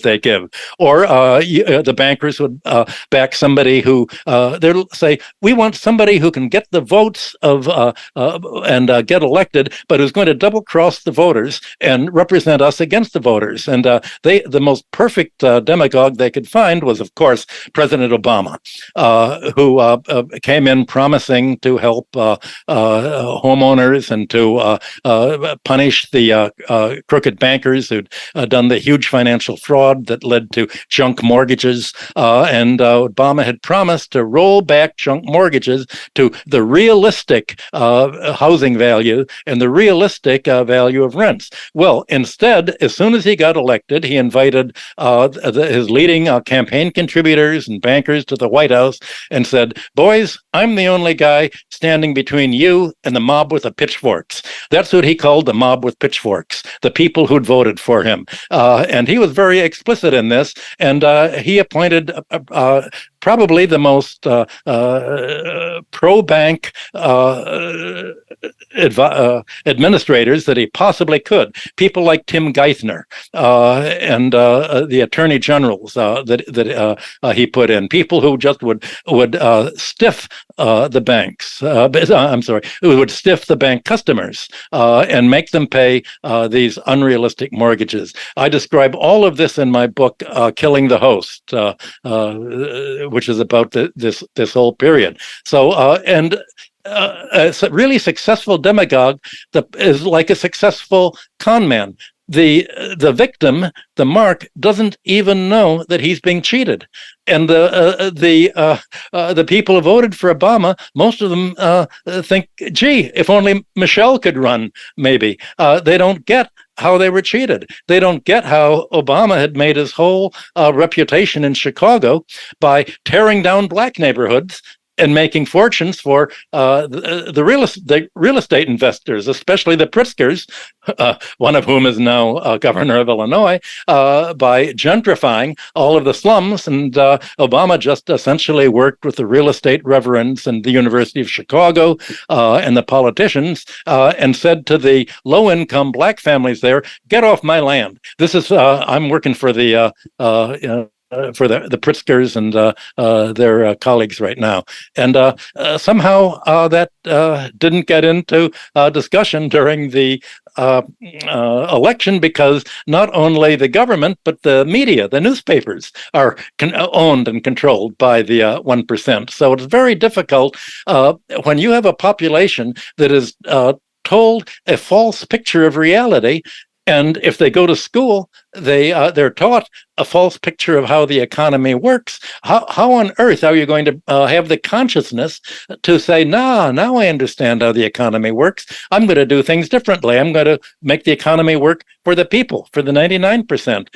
they give. Or the bankers would back somebody who they'll say, we want somebody who can get the votes of and get elected, but who's going to double cross the voters and represent us against the voters. And the most perfect demagogue they could find was, of course, President Obama, who came in promising to help homeowners and to punish the crooked bankers who'd done the huge financial fraud that led to junk mortgages. And Obama had promised to roll back junk mortgages to the realistic housing value and the realistic value of rents. Well, instead, as soon as he got elected, he invited his leading campaign contributors and bankers to the White House and said, boys, I'm the only guy standing between you and the mob with the pitchforks. That's what he called the mob with pitchforks, the people who'd voted for him. And he was very explicit in this. And he appointed probably the most pro-bank administrators that he possibly could. People like Tim Geithner and the attorney generals that he put in. People who just would stiff the banks. I'm sorry, who would stiff the bank customers and make them pay these unrealistic mortgages. I describe all of this in my book, Killing the Host, which is about this whole period. So a really successful demagogue is like a successful con man. The victim, the mark, doesn't even know that he's being cheated, and the people who voted for Obama, most of them think, gee, if only Michelle could run, maybe. They don't get how they were cheated. They don't get how Obama had made his whole reputation in Chicago by tearing down black neighborhoods and making fortunes for the real estate investors, especially the Pritzkers, one of whom is now governor of Illinois, by gentrifying all of the slums. And Obama just essentially worked with the real estate reverends and the University of Chicago and the politicians and said to the low-income black families there, get off my land. This is, I'm working for the for the Pritzkers and their colleagues right now. And somehow that didn't get into discussion during the election, because not only the government, but the media, the newspapers, are owned and controlled by the 1%. So it's very difficult when you have a population that is told a false picture of reality. And if they go to school, they're taught a false picture of how the economy works. How on earth are you going to have the consciousness to say, now I understand how the economy works. I'm going to do things differently. I'm going to make the economy work for the people, for the 99%.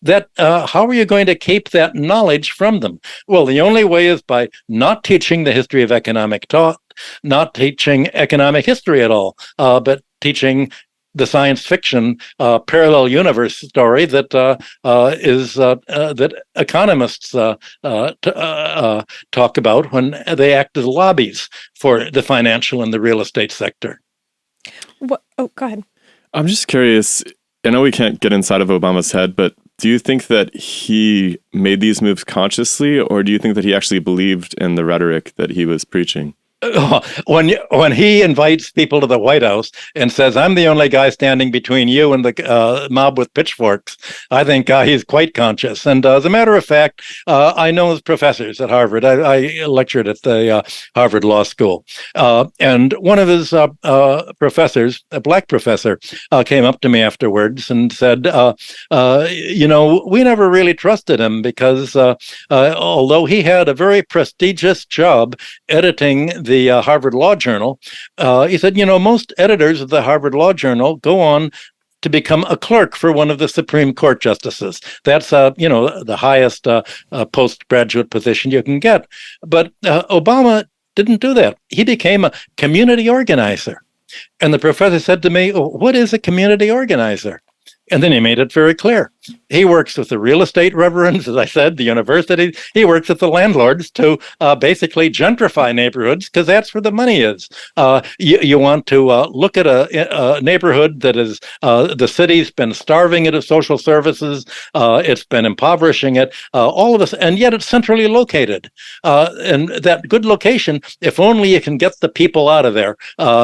that how are you going to keep that knowledge from them? Well, the only way is by not teaching the history of economic thought, not teaching economic history at all, but teaching the science fiction parallel universe story that is that economists talk about when they act as lobbies for the financial and the real estate sector.
What? Oh, go ahead.
I'm just curious. I know we can't get inside of Obama's head, but do you think that he made these moves consciously, or do you think that he actually believed in the rhetoric that he was preaching?
When he invites people to the White House and says, "I'm the only guy standing between you and the mob with pitchforks," I think he's quite conscious. And as a matter of fact, I know his professors at Harvard. I lectured at the Harvard Law School, and one of his professors, a black professor, came up to me afterwards and said, we never really trusted him because although he had a very prestigious job editing the Harvard Law Journal, he said, most editors of the Harvard Law Journal go on to become a clerk for one of the Supreme Court justices. That's, the highest postgraduate position you can get. But Obama didn't do that. He became a community organizer. And the professor said to me, "What is a community organizer?" And then he made it very clear. He works with the real estate reverends, as I said, the university. He works with the landlords to basically gentrify neighborhoods because that's where the money is. You want to look at a neighborhood that is, the city's been starving it of social services. It's been impoverishing it, all of this, and yet it's centrally located. And that good location, if only you can get the people out of there,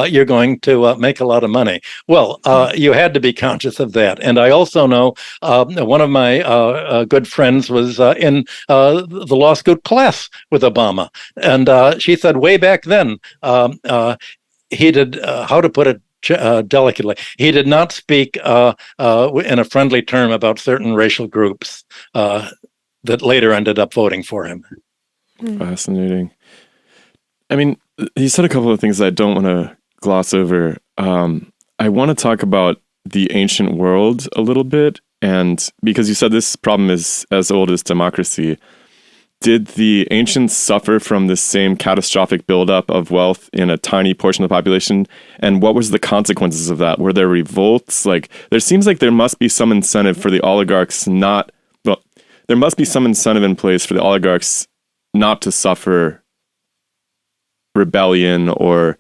you're going to make a lot of money. Well, you had to be conscious of that. And I also know one of my good friends was in the law school class with Obama. And she said way back then, he did, how to put it delicately, he did not speak in a friendly term about certain racial groups that later ended up voting for him.
Fascinating. I mean, he said a couple of things I don't want to gloss over. I want to talk about the ancient world a little bit, and because you said this problem is as old as democracy, did the ancients suffer from the same catastrophic buildup of wealth in a tiny portion of the population? And what was the consequences of that? Were there revolts? Like, there seems like there must be some incentive for the oligarchs there must be some incentive in place for the oligarchs not to suffer rebellion, or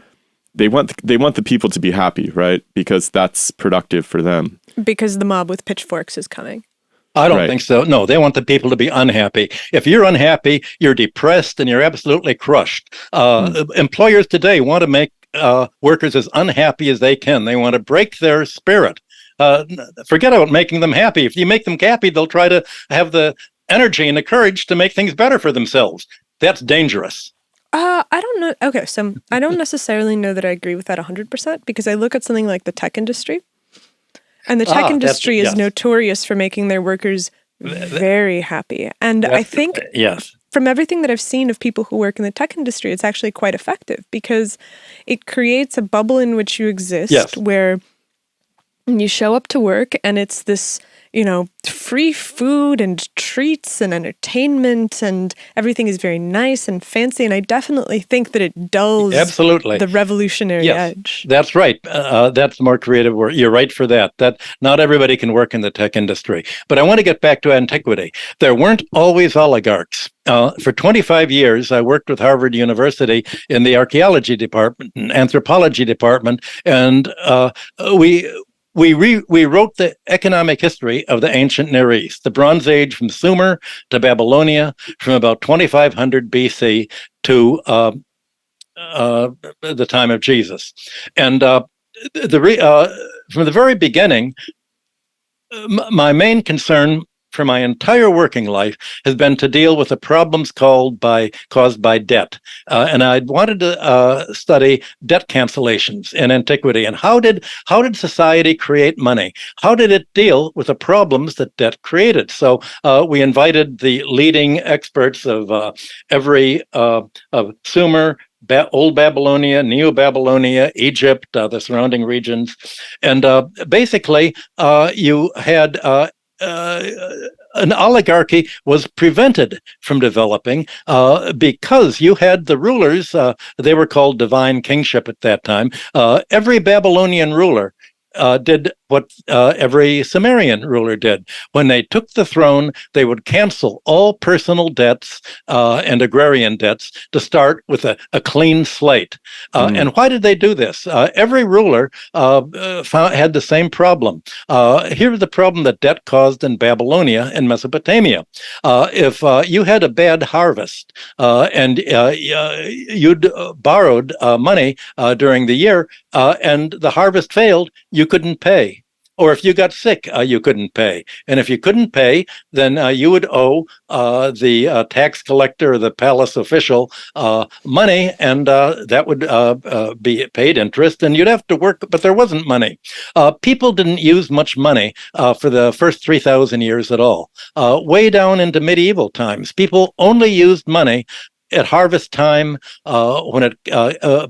they want the people to be happy, right? Because that's productive for them. Because
the mob with pitchforks is coming.
I don't think so. No, they want the people to be unhappy. If you're unhappy, you're depressed and you're absolutely crushed. Employers today want to make workers as unhappy as they can. They want to break their spirit. Forget about making them happy. If you make them happy, they'll try to have the energy and the courage to make things better for themselves. That's dangerous.
I don't know. Okay, so I don't necessarily know that I agree with that 100%, because I look at something like the tech industry. And the tech industry is notorious for making their workers very happy. And I think from everything that I've seen of people who work in the tech industry, it's actually quite effective, because it creates a bubble in which you exist where you show up to work and it's this, free food and treats and entertainment, and everything is very nice and fancy. And I definitely think that it dulls the revolutionary edge.
That's right. That's more creative work. You're right for that. That not everybody can work in the tech industry. But I want to get back to antiquity. There weren't always oligarchs. For 25 years, I worked with Harvard University in the archaeology department and anthropology department, and we wrote the economic history of the ancient Near East, the Bronze Age from Sumer to Babylonia, from about 2500 BC to the time of Jesus. And from the very beginning, my main concern for my entire working life has been to deal with the problems caused by debt. And I wanted to study debt cancellations in antiquity. And how did society create money? How did it deal with the problems that debt created? So we invited the leading experts of Sumer, Old Babylonia, Neo-Babylonia, Egypt, the surrounding regions. And basically, you had an oligarchy was prevented from developing because you had the rulers. They were called divine kingship at that time. Every Babylonian ruler did what every Sumerian ruler did. When they took the throne, they would cancel all personal debts and agrarian debts to start with a clean slate. And why did they do this? Every ruler had the same problem. Here's the problem that debt caused in Babylonia and Mesopotamia. If you had a bad harvest and you'd borrowed money during the year and the harvest failed, you couldn't pay. Or if you got sick, you couldn't pay. And if you couldn't pay, then you would owe the tax collector or the palace official money, and that would be paid interest, and you'd have to work, but there wasn't money. People didn't use much money for the first 3,000 years at all. Way down into medieval times, people only used money at harvest time, when it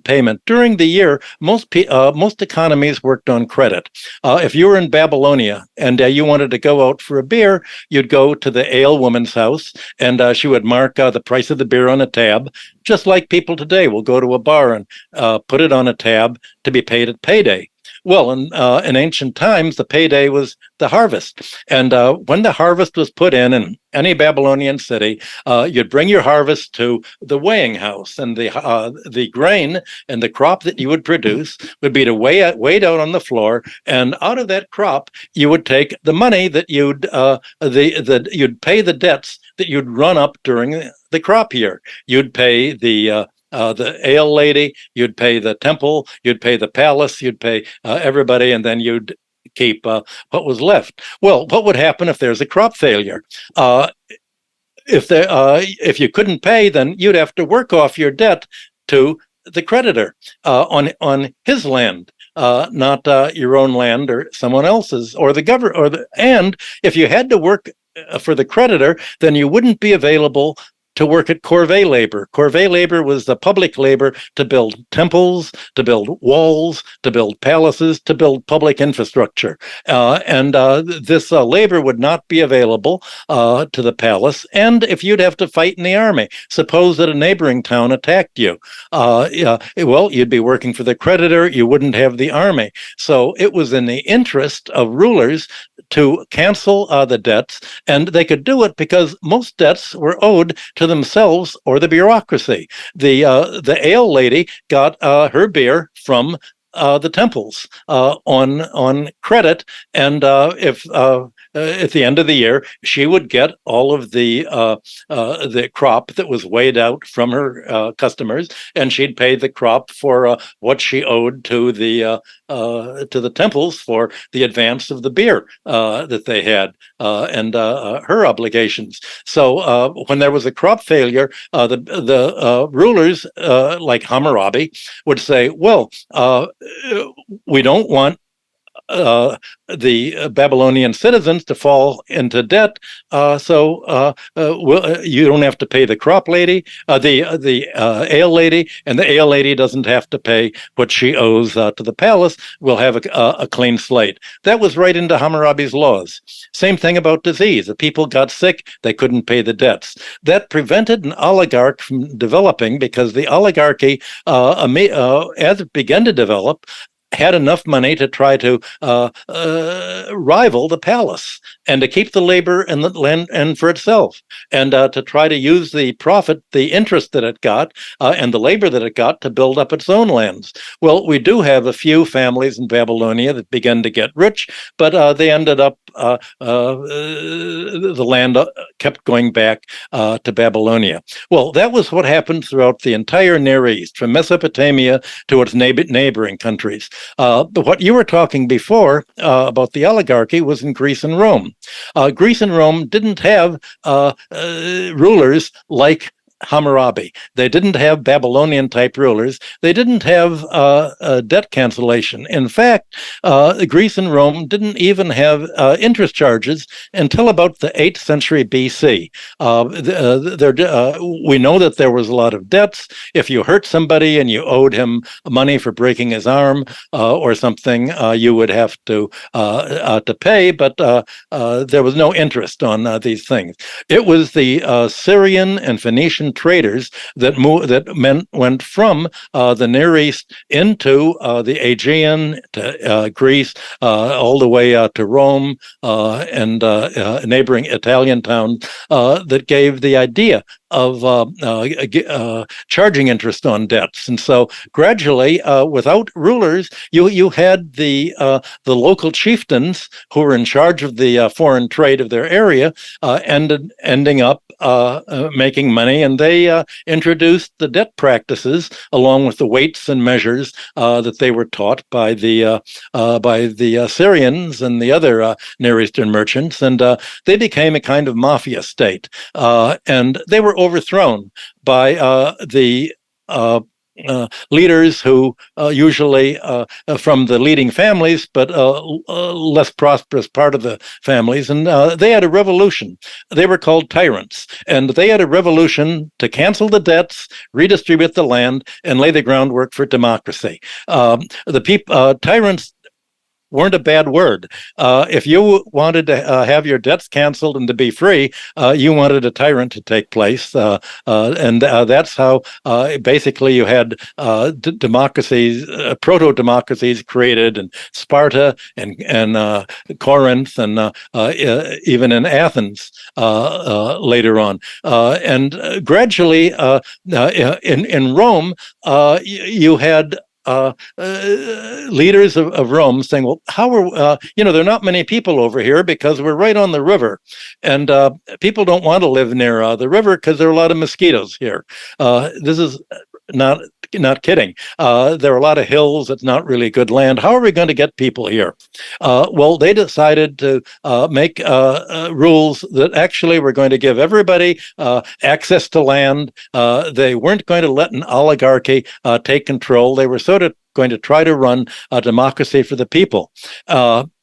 payment during the year. Most economies worked on credit. If you were in Babylonia and you wanted to go out for a beer, you'd go to the ale woman's house, and she would mark the price of the beer on a tab, just like people today will go to a bar and put it on a tab to be paid at payday. Well, in ancient times, the payday was the harvest. And when the harvest was put in any Babylonian city, you'd bring your harvest to the weighing house, and the grain and the crop that you would produce would be weighed out on the floor. And out of that crop, you would take the money that you'd pay the debts that you'd run up during the crop year. You'd pay the ale lady, you'd pay the temple, you'd pay the palace, you'd pay everybody, and then you'd keep what was left. Well, what would happen if there's a crop failure? If you couldn't pay, then you'd have to work off your debt to the creditor on his land. Not your own land or someone else's, or the government, and if you had to work for the creditor, then you wouldn't be available to work at corvée labor. Corvée labor was the public labor to build temples, to build walls, to build palaces, to build public infrastructure. And this labor would not be available to the palace. And if you'd have to fight in the army, suppose that a neighboring town attacked you, well, you'd be working for the creditor, you wouldn't have the army. So it was in the interest of rulers to cancel the debts, and they could do it because most debts were owed to themselves or the bureaucracy. The ale lady got her beer from the temples on credit, and if at the end of the year she would get all of the crop that was weighed out from her customers, and she'd pay the crop for what she owed to the temples for the advance of the beer that they had, and her obligations. So when there was a crop failure, the rulers like Hammurabi would say, well, we don't want the Babylonian citizens to fall into debt, so you don't have to pay the crop lady, the ale lady, and the ale lady doesn't have to pay what she owes to the palace. We'll have a clean slate. That was right into Hammurabi's laws. Same thing about disease. If people got sick, they couldn't pay the debts. That prevented an oligarch from developing, because the oligarchy, as it began to develop, had enough money to try to rival the palace and to keep the labor and the land and for itself, and to try to use the profit, the interest that it got, and the labor that it got to build up its own lands. Well, we do have a few families in Babylonia that began to get rich, but they ended up, the land kept going back to Babylonia. Well, that was what happened throughout the entire Near East, from Mesopotamia to its neighboring countries. But what you were talking before about the oligarchy was in Greece and Rome. Greece and Rome didn't have rulers like Hammurabi. They didn't have Babylonian-type rulers. They didn't have debt cancellation. In fact, Greece and Rome didn't even have interest charges until about the 8th century BC. We know that there was a lot of debts. If you hurt somebody and you owed him money for breaking his arm or something, you would have to pay, but there was no interest on these things. It was the Syrian and Phoenician traders that went from the Near East into the Aegean to Greece, all the way to Rome and neighboring Italian towns that gave the idea of charging interest on debts. And so gradually, without rulers, you had the local chieftains who were in charge of the foreign trade of their area ending up making money, and they introduced the debt practices along with the weights and measures that they were taught by the Syrians and the other Near Eastern merchants, and they became a kind of mafia state, and they were overthrown by the leaders who usually from the leading families, but less prosperous part of the families. And they had a revolution. They were called tyrants. And they had a revolution to cancel the debts, redistribute the land, and lay the groundwork for democracy. Tyrants weren't a bad word. If you wanted to have your debts canceled and to be free, you wanted a tyrant to take place. And that's how basically you had democracies, proto-democracies created in Sparta and Corinth and even in Athens later on. And gradually in Rome, you had leaders of Rome saying, well, how are, there are not many people over here because we're right on the river. And people don't want to live near the river because there are a lot of mosquitoes here. This is not kidding. There are a lot of hills. It's not really good land. How are we going to get people here? Well, they decided to make rules that actually were going to give everybody access to land. They weren't going to let an oligarchy take control. They were sort of going to try to run a democracy for the people.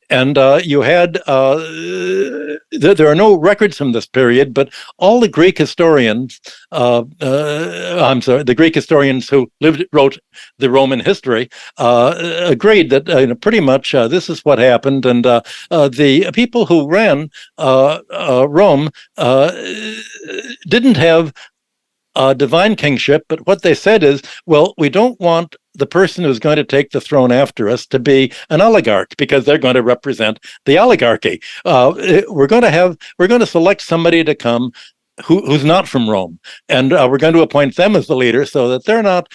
And you had, there are no records from this period, but all the Greek historians, the Greek historians who wrote the Roman history, agreed that pretty much this is what happened. And the people who ran Rome didn't have divine kingship, but what they said is, well, we don't want the person who's going to take the throne after us to be an oligarch because they're going to represent the oligarchy. We're going to select somebody to come who's not from Rome, and we're going to appoint them as the leader so that they're not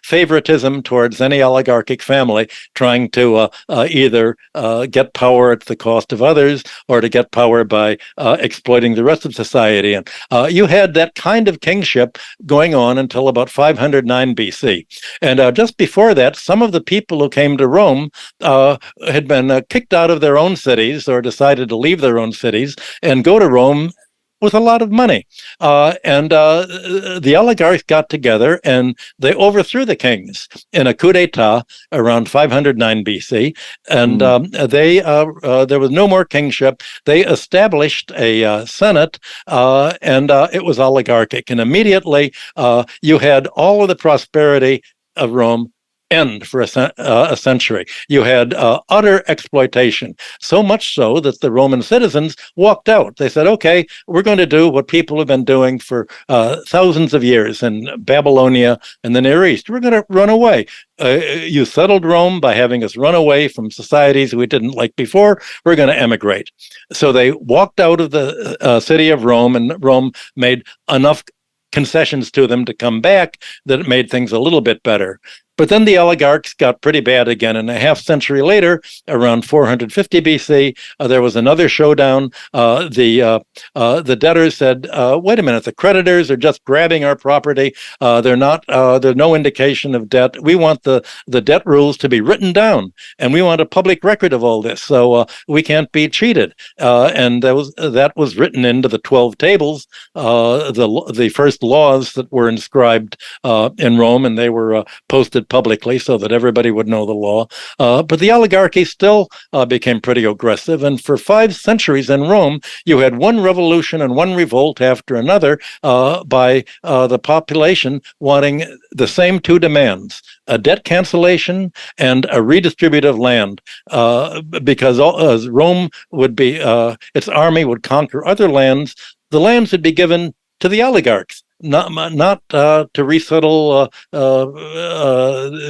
favoritism towards any oligarchic family trying to either get power at the cost of others or to get power by exploiting the rest of society. And you had that kind of kingship going on until about 509 BC. And just before that, some of the people who came to Rome had been kicked out of their own cities or decided to leave their own cities and go to Rome with a lot of money. And the oligarchs got together and they overthrew the kings in a coup d'etat around 509 BC. And there was no more kingship. They established a senate and it was oligarchic. And immediately you had all of the prosperity of Rome end for a century. You had utter exploitation, so much so that the Roman citizens walked out. They said, okay, we're going to do what people have been doing for thousands of years in Babylonia and the Near East. We're going to run away. You settled Rome by having us run away from societies we didn't like before. We're going to emigrate. So they walked out of the city of Rome, and Rome made enough concessions to them to come back that it made things a little bit better. But then the oligarchs got pretty bad again. And a half century later, around 450 BC, there was another showdown. The debtors said, "Wait a minute! The creditors are just grabbing our property. They're not. There's no indication of debt. We want the debt rules to be written down, and we want a public record of all this. So we can't be cheated." And that was written into the 12 Tables, the first laws that were inscribed in Rome, and they were posted publicly so that everybody would know the law. But the oligarchy still became pretty aggressive. And for 5 centuries in Rome, you had one revolution and one revolt after another by the population wanting the same 2 demands: a debt cancellation and a redistributive of land, because Rome would be, its army would conquer other lands. The lands would be given to the oligarchs, not to resettle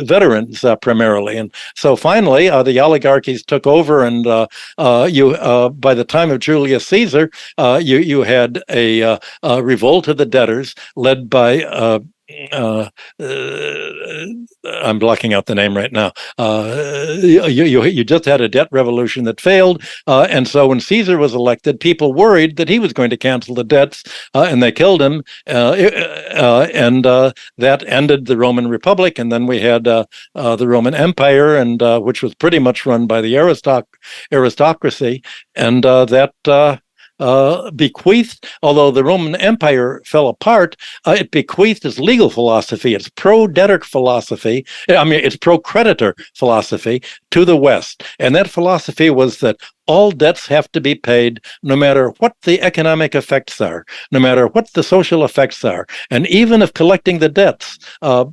veterans primarily. And so finally, the oligarchies took over, and by the time of Julius Caesar, you had a revolt of the debtors led by I'm blocking out the name right now. You just had a debt revolution that failed, and so when Caesar was elected, people worried that he was going to cancel the debts, and they killed him, and that ended the Roman Republic. And then we had the Roman Empire, and which was pretty much run by the aristocracy, and that. Bequeathed, although the Roman Empire fell apart, it bequeathed its legal philosophy, its pro-debtor philosophy, its pro-creditor philosophy to the West. And that philosophy was that all debts have to be paid, no matter what the economic effects are, no matter what the social effects are. And even if collecting the debts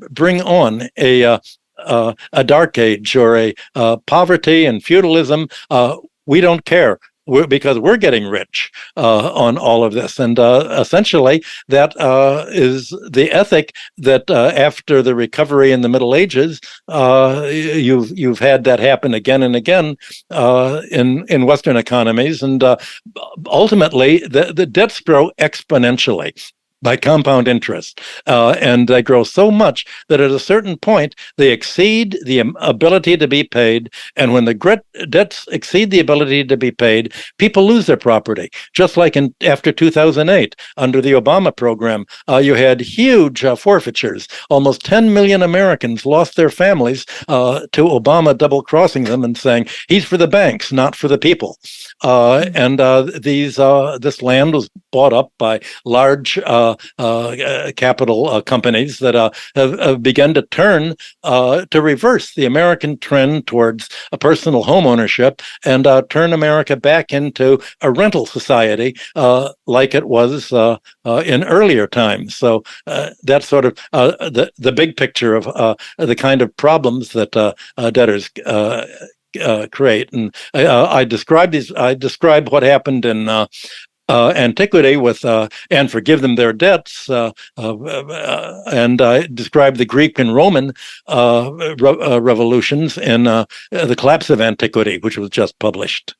bring on a dark age or a poverty and feudalism, we don't care. Because we're getting rich on all of this. And essentially, that is the ethic that after the recovery in the Middle Ages, you've had that happen again and again in Western economies. And ultimately, the debts grow exponentially by compound interest. And they grow so much that at a certain point, they exceed the ability to be paid. And when the debts exceed the ability to be paid, people lose their property. Just like after 2008, under the Obama program, you had huge forfeitures. Almost 10 million Americans lost their families to Obama double-crossing them and saying, he's for the banks, not for the people. And this land was bought up by large capital companies that have begun to turn to reverse the American trend towards a personal home ownership and turn America back into a rental society like it was in earlier times. So that's sort of the big picture of the kind of problems that debtors create. And I describe what happened in antiquity with and forgive them their debts, and I describe the Greek and Roman revolutions in the Collapse of Antiquity, which was just published.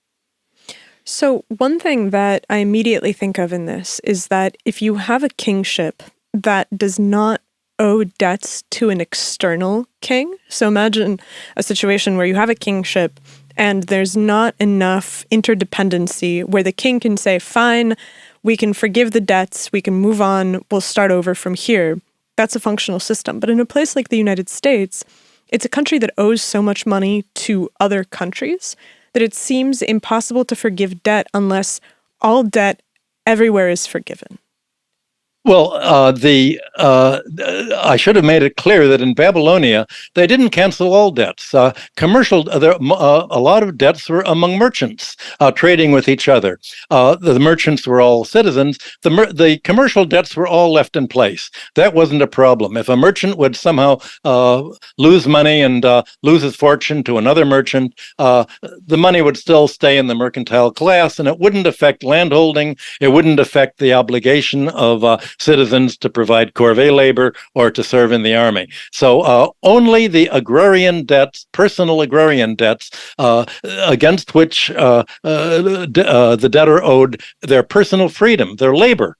So one thing that I immediately think of in this is that if you have a kingship that does not owe debts to an external king, so imagine a situation where you have a kingship and there's not enough interdependency where the king can say, fine, we can forgive the debts, we can move on, we'll start over from here. That's a functional system. But in a place like the United States, it's a country that owes so much money to other countries that it seems impossible to forgive debt unless all debt everywhere is forgiven.
Well, I should have made it clear that in Babylonia, they didn't cancel all debts. A lot of debts were among merchants trading with each other. The merchants were all citizens. The commercial debts were all left in place. That wasn't a problem. If a merchant would somehow lose money and lose his fortune to another merchant, the money would still stay in the mercantile class, and it wouldn't affect landholding. It wouldn't affect the obligation of citizens to provide corvée labor or to serve in the army. So only the agrarian debts, personal agrarian debts, against which the debtor owed their personal freedom, their labor,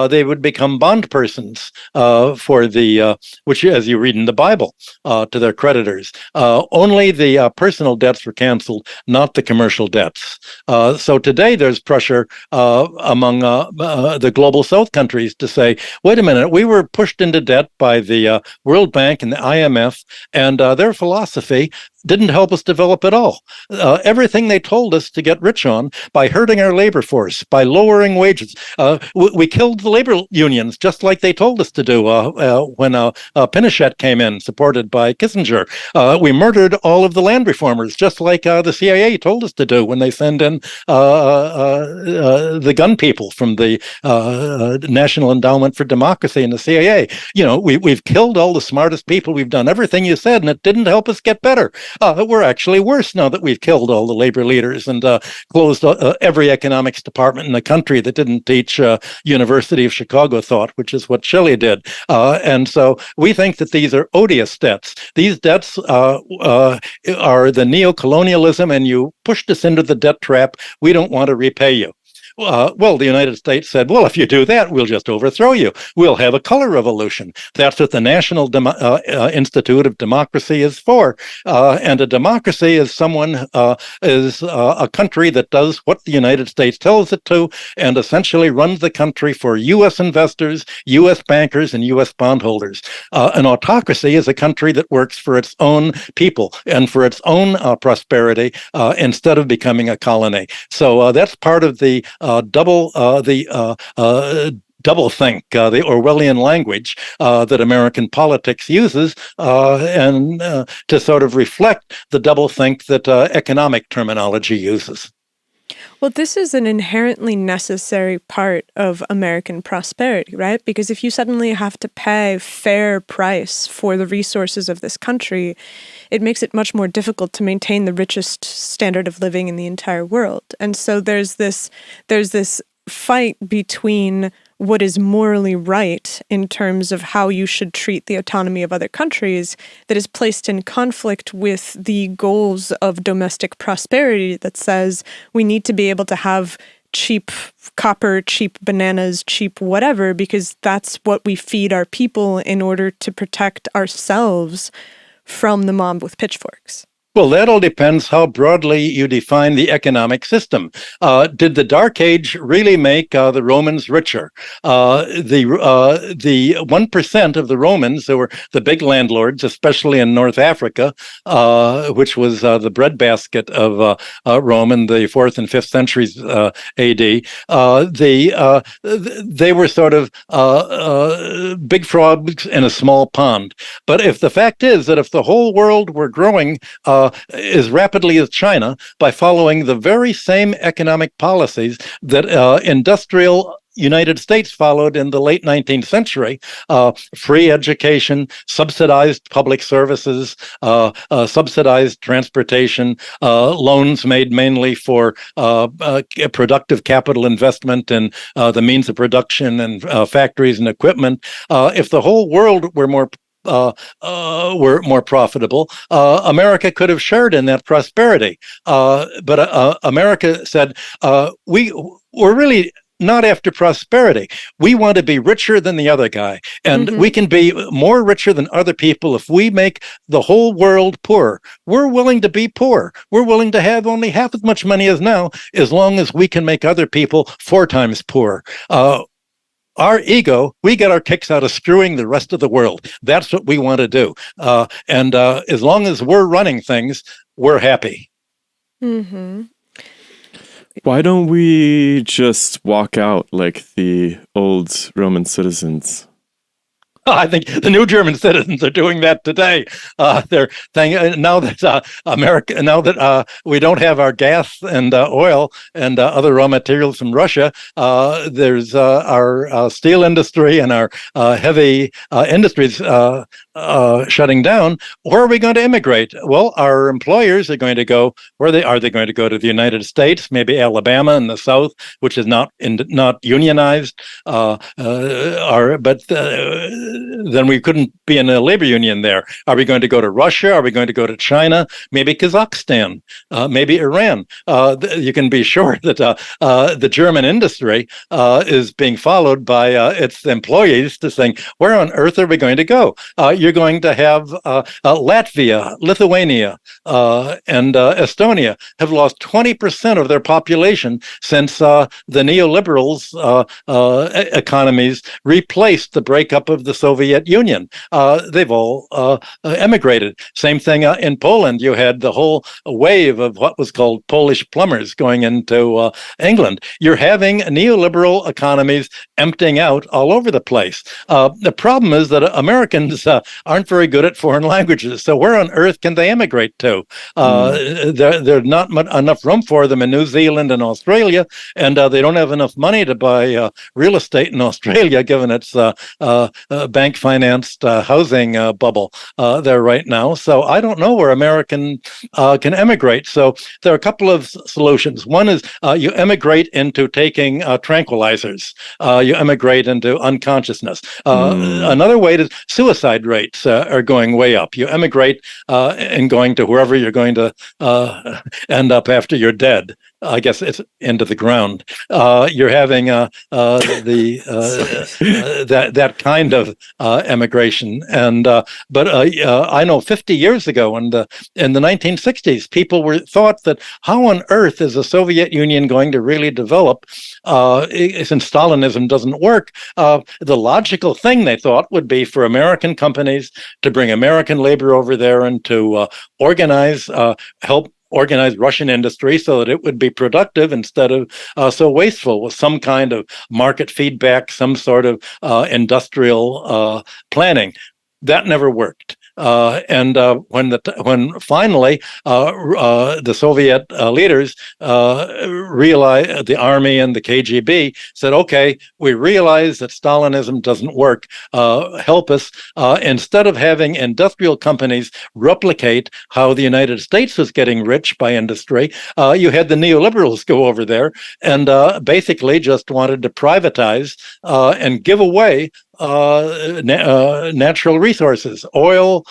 they would become bond persons for the, which, as you read in the Bible, to their creditors. Only the personal debts were canceled, not the commercial debts. So today there's pressure among the global South countries to say, wait a minute, we were pushed into debt by the World Bank and the IMF, and their philosophy didn't help us develop at all. Everything they told us to get rich on by hurting our labor force, by lowering wages. We killed the labor unions just like they told us to do when Pinochet came in, supported by Kissinger. We murdered all of the land reformers just like the CIA told us to do when they send in the gun people from the National Endowment for Democracy and the CIA. We've killed all the smartest people. We've done everything you said, and it didn't help us get better. We're actually worse now that we've killed all the labor leaders and closed every economics department in the country that didn't teach University of Chicago thought, which is what Shelley did. And so we think that these are odious debts. These debts are the neo-colonialism, and you pushed us into the debt trap. We don't want to repay you. Well, the United States said, well, if you do that, we'll just overthrow you. We'll have a color revolution. That's what the National Institute of Democracy is for. And a democracy is a country that does what the United States tells it to and essentially runs the country for U.S. investors, U.S. bankers, and U.S. bondholders. An autocracy is a country that works for its own people and for its own prosperity instead of becoming a colony. So that's part of the double think, the Orwellian language that American politics uses, and to sort of reflect the double think that economic terminology uses.
Well, this is an inherently necessary part of American prosperity, right? Because if you suddenly have to pay fair price for the resources of this country, it makes it much more difficult to maintain the richest standard of living in the entire world. And so there's this fight between what is morally right in terms of how you should treat the autonomy of other countries that is placed in conflict with the goals of domestic prosperity that says we need to be able to have cheap copper, cheap bananas, cheap whatever, because that's what we feed our people in order to protect ourselves from the mob with pitchforks.
Well, that all depends how broadly you define the economic system. Did the Dark Age really make the Romans richer? The 1% of the Romans, who were the big landlords, especially in North Africa, which was the breadbasket of Rome in the 4th and 5th centuries AD, they were sort of big frogs in a small pond. But if the fact is that if the whole world were growing as rapidly as China by following the very same economic policies that industrial United States followed in the late 19th century, free education, subsidized public services, subsidized transportation, loans made mainly for productive capital investment in the means of production and factories and equipment. If the whole world were more profitable, America could have shared in that prosperity. But America said, we're really not after prosperity. We want to be richer than the other guy. And we can be more richer than other people if we make the whole world poor. We're willing to be poor. We're willing to have only half as much money as now, as long as we can make other people 4 times poor. Our ego, we get our kicks out of screwing the rest of the world. That's what we want to do. And as long as we're running things, we're happy.
Mm-hmm.
Why don't we just walk out like the old Roman citizens?
I think the new German citizens are doing that today. They're saying now that America, now that we don't have our gas and oil and other raw materials from Russia, there's our steel industry and our heavy industries shutting down. Where are we going to immigrate? Well, our employers are going to go. Are they going to go to the United States? Maybe Alabama in the South, which is not unionized. then we couldn't be in a labor union there. Are we going to go to Russia? Are we going to go to China? Maybe Kazakhstan? Maybe Iran? You can be sure that the German industry is being followed by its employees to saying, where on earth are we going to go? You're going to have Latvia, Lithuania, and Estonia have lost 20% of their population since the neoliberals' economies replaced the breakup of the Soviet Union. They've all emigrated. Same thing in Poland. You had the whole wave of what was called Polish plumbers going into England. You're having neoliberal economies emptying out all over the place. The problem is that Americans aren't very good at foreign languages. So where on earth can they emigrate to? There's not enough room for them in New Zealand and Australia, and they don't have enough money to buy real estate in Australia, given its bank-financed housing bubble there right now. So I don't know where American can emigrate. So there are a couple of solutions. One is you emigrate into taking tranquilizers. You emigrate into unconsciousness. Another way is suicide rates are going way up. You emigrate and going to wherever you're going to end up after you're dead. I guess it's into the ground. You're having that kind of emigration, and but I know 50 years ago, in the 1960s, people thought that how on earth is the Soviet Union going to really develop since Stalinism doesn't work? The logical thing they thought would be for American companies to bring American labor over there and to help organize Russian industry so that it would be productive instead of so wasteful, with some kind of market feedback, some sort of industrial planning. That never worked. And when finally the Soviet leaders realized, the army and the KGB said, "Okay, we realize that Stalinism doesn't work. Help us." Instead of having industrial companies replicate how the United States was getting rich by industry, you had the neoliberals go over there and basically just wanted to privatize and give away natural resources, oil,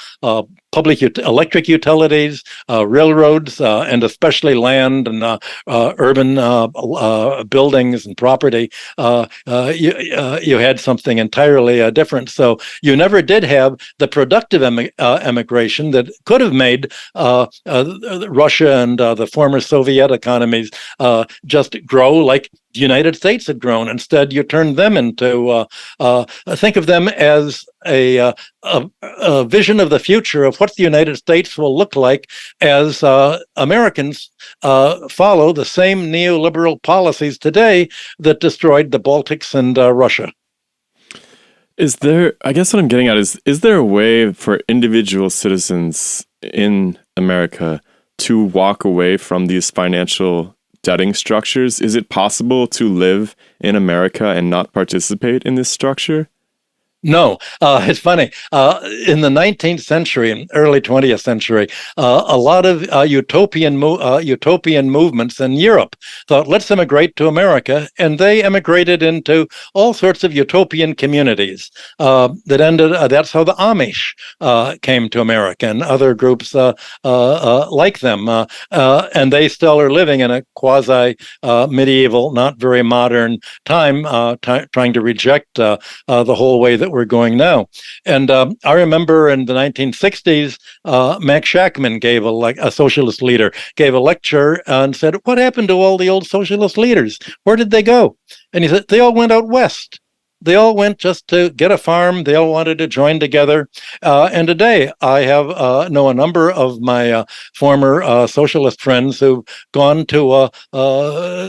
public electric utilities, railroads, and especially land and urban buildings and property. You had something entirely different. So you never did have the productive emigration that could have made Russia and the former Soviet economies just grow like the United States had grown. Instead, you turned them into think of them as a vision of the future of what the United States will look like as Americans follow the same neoliberal policies today that destroyed the Baltics and Russia.
I guess what I'm getting at is there a way for individual citizens in America to walk away from these financial debting structures? Is it possible to live in America and not participate in this structure?
No, it's funny. In the 19th century and early 20th century, a lot of utopian movements in Europe thought, let's immigrate to America. And they immigrated into all sorts of utopian communities that ended. That's how the Amish came to America and other groups like them. And they still are living in a quasi-medieval, not very modern time, trying to reject the whole way that we're going now. And I remember in the 1960s, Max Shachtman gave a socialist leader, gave a lecture and said, what happened to all the old socialist leaders? Where did they go? And he said, they all went out west. They all went just to get a farm. They all wanted to join together. And today I have know a number of my former socialist friends who've gone to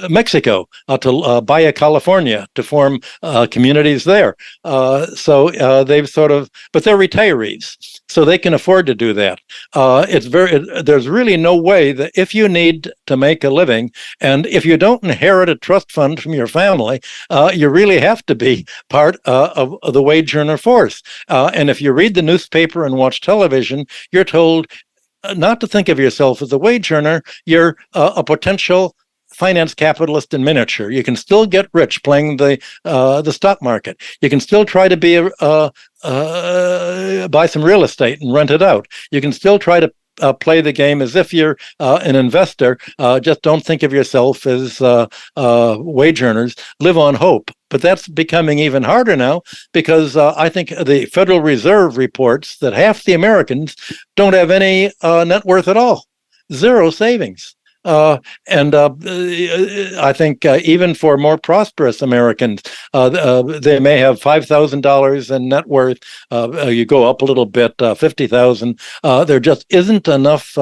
Mexico, to Baja California, to form communities there. So they've but they're retirees, so they can afford to do that. There's really no way that if you need to make a living, and if you don't inherit a trust fund from your family, you really have to be part of the wage earner force. And if you read the newspaper and watch television, you're told not to think of yourself as a wage earner. You're a potential finance capitalist in miniature. You can still get rich playing the stock market. You can still try to be buy some real estate and rent it out. You can still try to play the game as if you're an investor. Just don't think of yourself as wage earners. Live on hope. But that's becoming even harder now because I think the Federal Reserve reports that half the Americans don't have any net worth at all, zero savings. And I think even for more prosperous Americans, they may have $5,000 in net worth. You go up a little bit, 50,000. There just isn't enough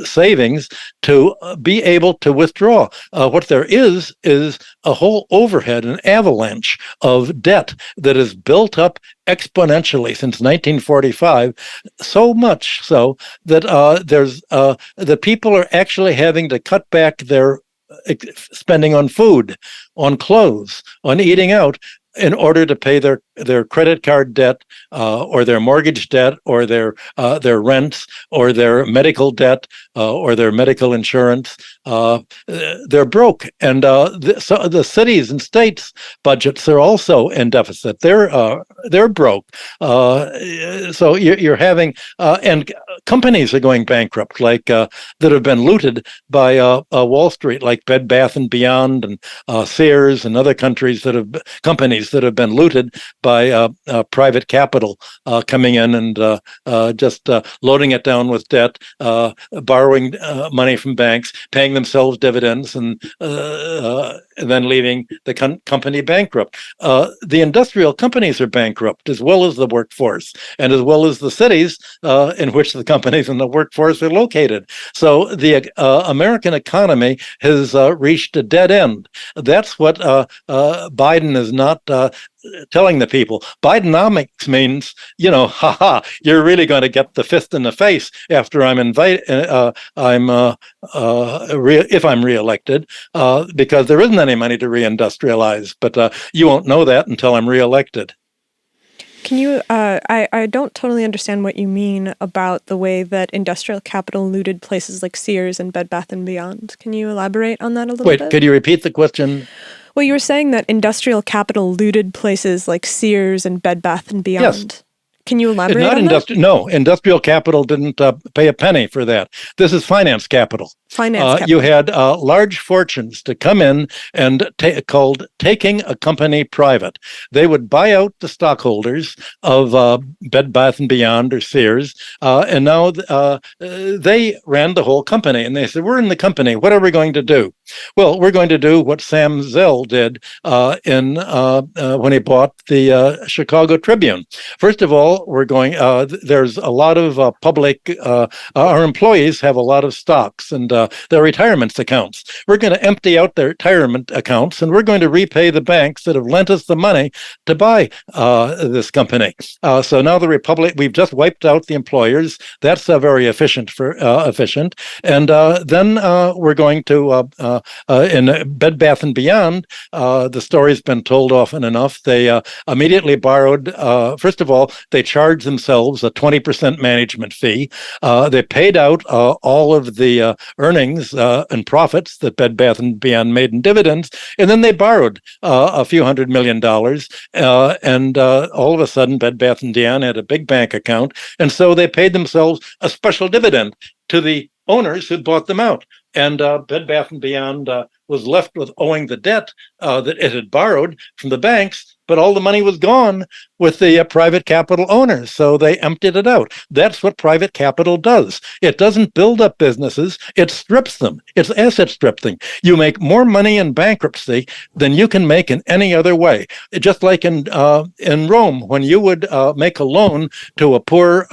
savings to be able to withdraw. What there is a whole overhead, an avalanche of debt that is built up exponentially since 1945, so much so that that people are actually having to cut back their spending on food, on clothes, on eating out in order to pay their credit card debt or their mortgage debt or their rents or their medical debt or their medical insurance. They're broke, and so the cities and states' budgets are also in deficit. They're broke. So you're having and companies are going bankrupt, like that have been looted by Wall Street, like Bed Bath and Beyond and Sears and other companies that have been looted by private capital coming in and just loading it down with debt, borrowing money from banks, paying themselves dividends, and then leaving the company bankrupt. The industrial companies are bankrupt, as well as the workforce, and as well as the cities in which the companies and the workforce are located. So the American economy has reached a dead end. That's what Biden is not telling the people. Bidenomics means, you're really going to get the fist in the face after if I'm reelected, because there isn't any money to reindustrialize. But you won't know that until I'm reelected.
Can you, I don't totally understand what you mean about the way that industrial capital looted places like Sears and Bed Bath & Beyond. Can you elaborate on that a little bit?
Wait, could you repeat the question?
Well, you were saying that industrial capital looted places like Sears and Bed Bath & Beyond. Yes. Can you elaborate on that? No, industrial capital didn't pay a penny for that. This is finance capital. You had large fortunes to come in and called taking a company private. They would buy out the stockholders of Bed Bath & Beyond or Sears, and now they ran the whole company. And they said, we're in the company. What are we going to do? Well, we're going to do what Sam Zell did when he bought the Chicago Tribune. First of all, we're going. There's a lot of public. Our employees have a lot of stocks and their retirement accounts. We're going to empty out their retirement accounts, and we're going to repay the banks that have lent us the money to buy this company. So now the Republic, we've just wiped out the employers. That's very efficient. And then we're going to in Bed Bath & Beyond. The story's been told often enough. They immediately borrowed. First of all, they charged themselves a 20% management fee. They paid out all of the earnings and profits that Bed Bath & Beyond made in dividends, and then they borrowed a few $100 million. And all of a sudden, Bed Bath & Beyond had a big bank account, and so they paid themselves a special dividend to the owners who bought them out. And Bed Bath & Beyond was left with owing the debt that it had borrowed from the banks, but all the money was gone with the private capital owners, so they emptied it out. That's what private capital does. It doesn't build up businesses, it strips them. It's asset stripping. You make more money in bankruptcy than you can make in any other way. Just like in Rome, when you would make a loan to a poor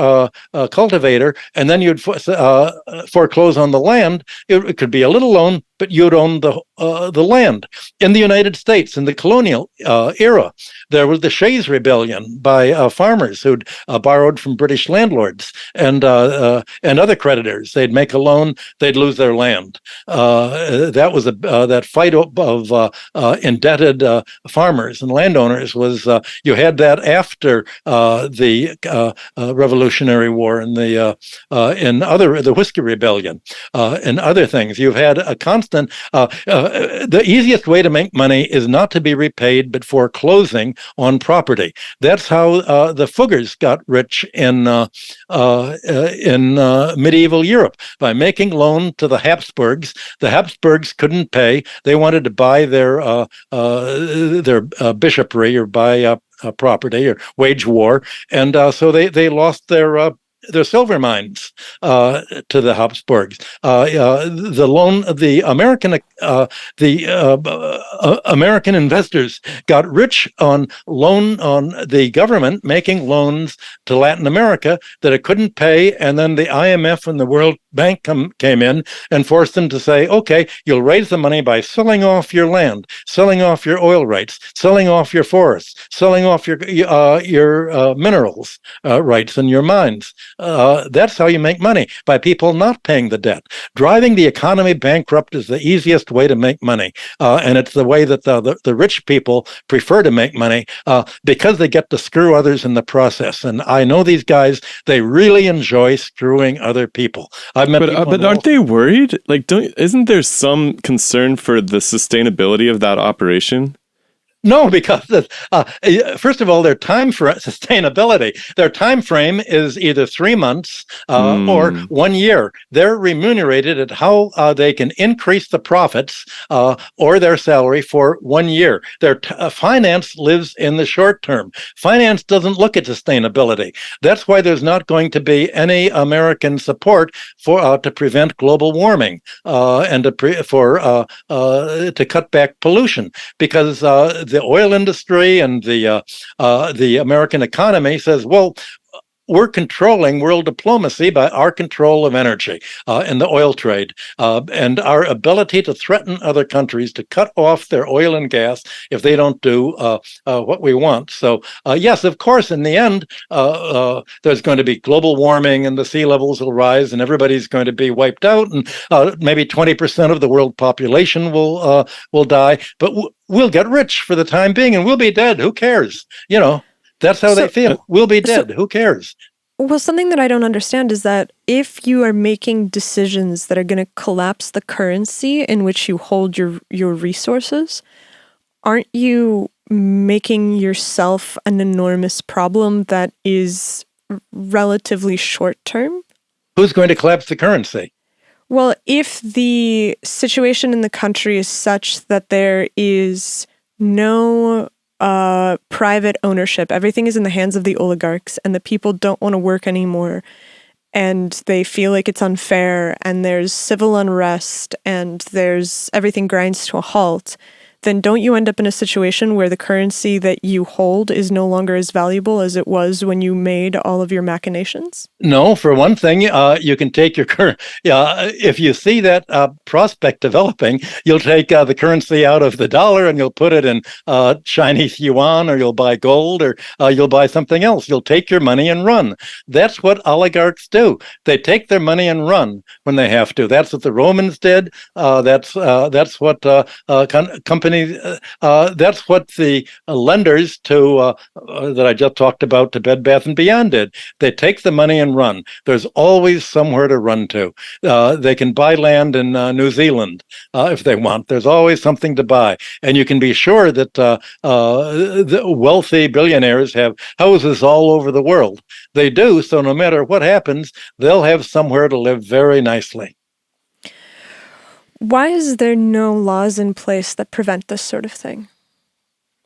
cultivator, and then you'd foreclose on the land, it could be a little loan,
but you'd own the land. In the United States, in the colonial era, there was the Shays Rebellion by farmers who'd borrowed from British landlords and other creditors. They'd make a loan, they'd lose their land. That was that fight of indebted farmers and landowners was you had that after the Revolutionary War and the Whiskey Rebellion and other things. You've had a constant. The easiest way to make money is not to be repaid, but foreclosing on property. That's how the Fuggers got rich in medieval Europe, by making loan to the Habsburgs. The Habsburgs couldn't pay. They wanted to buy their bishopry or buy property or wage war, and so they lost their silver mines to the Habsburgs. American investors got rich on the government making loans to Latin America that it couldn't pay, and then the IMF and the World Bank came in and forced them to say, okay, you'll raise the money by selling off your land, selling off your oil rights, selling off your forests, selling off your minerals rights and your mines. That's how you make money, by people not paying the debt. Driving the economy bankrupt is the easiest way to make money, and it's the way that the rich people prefer to make money because they get to screw others in the process. And I know these guys; they really enjoy screwing other people. I've met people
but aren't they worried? Like, isn't there some concern for the sustainability of that operation?
No, because first of all, their time for sustainability, their time frame is either 3 months or 1 year. They're remunerated at how they can increase the profits or their salary for 1 year. Their finance lives in the short term. Finance doesn't look at sustainability. That's why there's not going to be any American support for to prevent global warming and to cut back pollution, because the oil industry and the American economy says, well, we're controlling world diplomacy by our control of energy and the oil trade and our ability to threaten other countries to cut off their oil and gas if they don't do what we want. So yes, of course, in the end, there's going to be global warming and the sea levels will rise and everybody's going to be wiped out, and maybe 20% of the world population will die, but we'll get rich for the time being and we'll be dead. Who cares? You know. That's how they feel. We'll be dead. Who cares?
Well, something that I don't understand is that if you are making decisions that are going to collapse the currency in which you hold your resources, aren't you making yourself an enormous problem that is relatively short term?
Who's going to collapse the currency?
Well, if the situation in the country is such that there is no private ownership, everything is in the hands of the oligarchs, and the people don't want to work anymore, and they feel like it's unfair, and there's civil unrest, and there's everything grinds to a halt, then don't you end up in a situation where the currency that you hold is no longer as valuable as it was when you made all of your machinations? No,
for one thing, you can take your if you see that prospect developing, you'll take the currency out of the dollar and you'll put it in Chinese yuan, or you'll buy gold, or you'll buy something else. You'll take your money and run. That's what oligarchs do. They take their money and run when they have to. That's what the Romans did. That's what companies. That's what the lenders to that I just talked about to Bed Bath & Beyond did. They take the money and run. There's always somewhere to run to. They can buy land in New Zealand if they want. There's always something to buy. And you can be sure that the wealthy billionaires have houses all over the world. They do, so no matter what happens, they'll have somewhere to live very nicely.
Why is there no laws in place that prevent this sort of thing?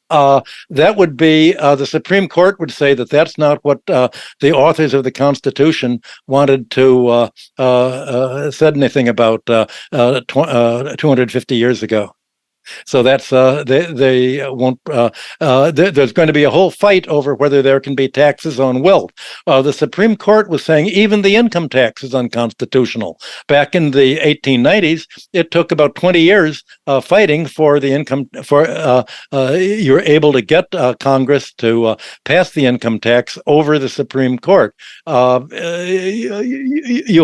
That would be the Supreme Court would say that that's not what the authors of the Constitution wanted to said anything about 250 years ago. So that's they won't. There's going to be a whole fight over whether there can be taxes on wealth. The Supreme Court was saying even the income tax is unconstitutional. Back in the 1890s, it took about 20 years fighting for the income. You were able to get Congress to pass the income tax over the Supreme Court. You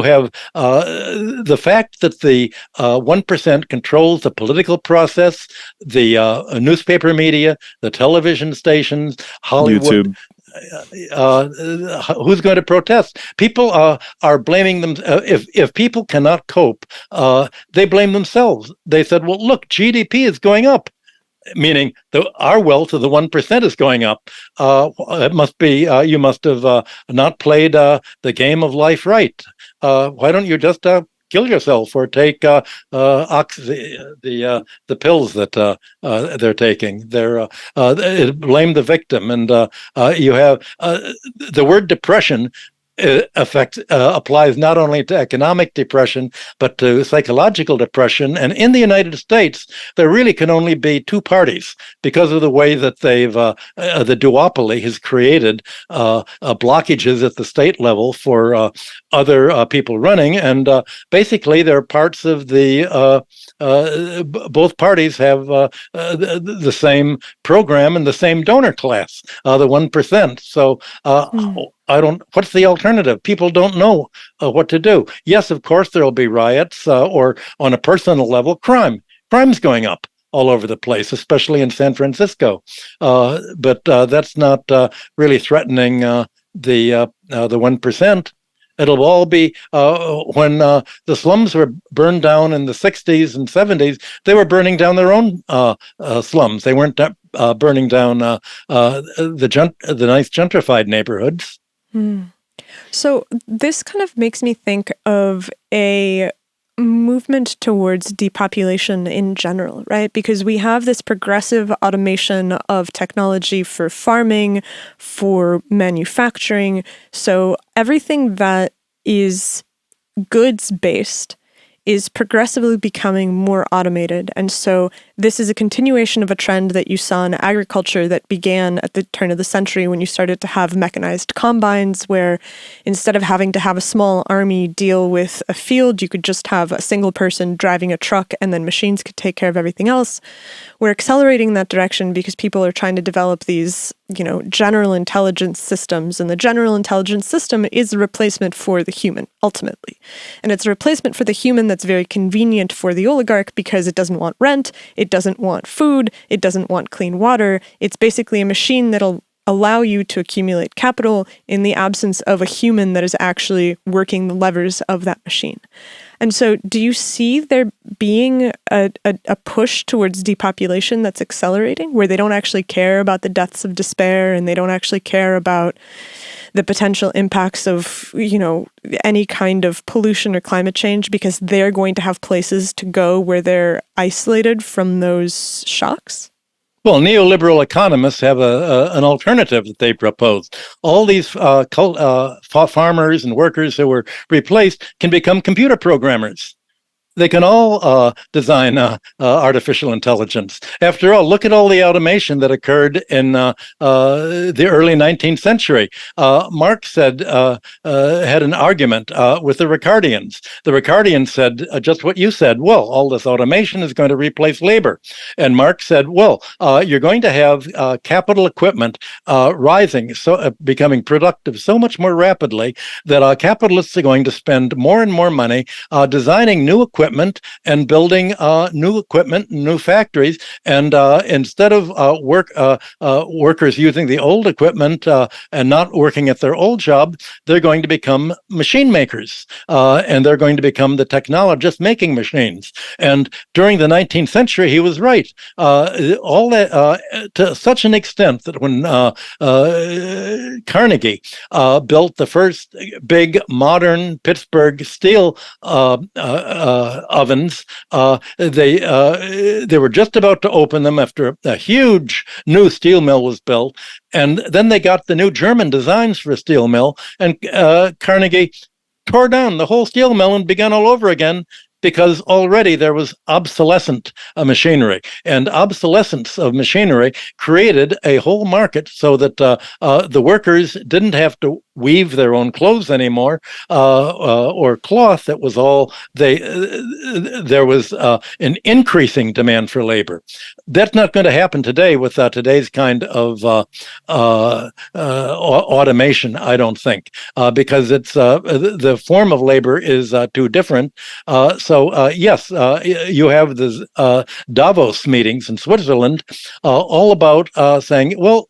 have the fact that the 1% controls the political process, the newspaper media, the television stations, Hollywood. YouTube. Who's going to protest? People are blaming them. If people cannot cope, they blame themselves. They said, "Well, look, GDP is going up." Meaning our wealth of the 1% is going up. It must be you must have not played the game of life right. Why don't you just kill yourself or take the pills that they're taking? They're blame the victim, and you have the word depression. Applies not only to economic depression, but to psychological depression. And in the United States, there really can only be two parties because of the way that they've, the duopoly has created blockages at the state level for other people running. And basically, there are parts of the, both parties have the same program and the same donor class, the 1%. So what's the alternative? People don't know what to do. Yes, of course, there'll be riots or on a personal level, crime's going up all over the place, especially in San Francisco. But that's not really threatening the 1%. It'll all be when the slums were burned down in the 60s and 70s, they were burning down their own slums. They weren't burning down the nice gentrified neighborhoods.
So this kind of makes me think of a movement towards depopulation in general, right? Because we have this progressive automation of technology for farming, for manufacturing. So everything that is goods-based is progressively becoming more automated. And so this is a continuation of a trend that you saw in agriculture that began at the turn of the century when you started to have mechanized combines, where instead of having to have a small army deal with a field, you could just have a single person driving a truck and then machines could take care of everything else. We're accelerating that direction because people are trying to develop these, general intelligence systems. And the general intelligence system is a replacement for the human, ultimately. And it's a replacement for the human that's very convenient for the oligarch because it doesn't want rent, it doesn't want food, it doesn't want clean water. It's basically a machine that'll allow you to accumulate capital in the absence of a human that is actually working the levers of that machine. And so do you see there being a push towards depopulation that's accelerating, where they don't actually care about the deaths of despair and they don't actually care about the potential impacts of, any kind of pollution or climate change because they're going to have places to go where they're isolated from those shocks?
Well, neoliberal economists have an alternative that they proposed. All these farmers and workers who were replaced can become computer programmers. They can all design artificial intelligence. After all, look at all the automation that occurred in the early 19th century. Marx said, had an argument with the Ricardians. The Ricardians said just what you said. Well, all this automation is going to replace labor. And Marx said, well, you're going to have capital equipment rising, becoming productive so much more rapidly that capitalists are going to spend more and more money designing new equipment and building new equipment, new factories, and instead of workers using the old equipment and not working at their old job, they're going to become machine makers, and they're going to become the technologists making machines. And during the 19th century, he was right. All that to such an extent that when Carnegie built the first big modern Pittsburgh steel ovens, they were just about to open them after a huge new steel mill was built, and then they got the new German designs for a steel mill, and Carnegie tore down the whole steel mill and began all over again because already there was obsolescent machinery, and obsolescence of machinery created a whole market so that the workers didn't have to weave their own clothes anymore, or cloth. That was all they. There was an increasing demand for labor. That's not going to happen today with today's kind of automation, I don't think, because it's the form of labor is too different. Yes, you have the Davos meetings in Switzerland, all about saying, well,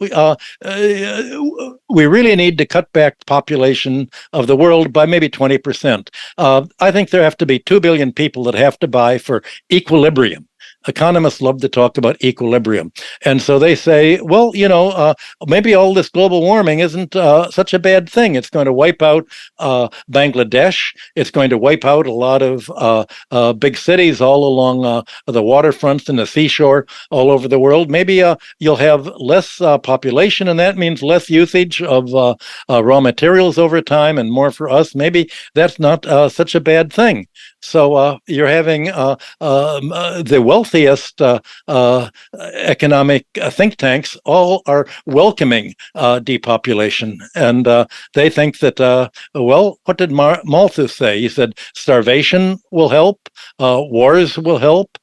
we really need to cut back the population of the world by maybe 20%. I think there have to be 2 billion people that have to buy for equilibrium. Economists love to talk about equilibrium. And so they say, well, maybe all this global warming isn't such a bad thing. It's going to wipe out Bangladesh. It's going to wipe out a lot of big cities all along the waterfronts and the seashore all over the world. Maybe you'll have less population, and that means less usage of raw materials over time and more for us. Maybe that's not such a bad thing. So you're having the wealthiest economic think tanks all are welcoming depopulation. And they think that, well, what did Malthus say? He said, starvation will help, wars will help,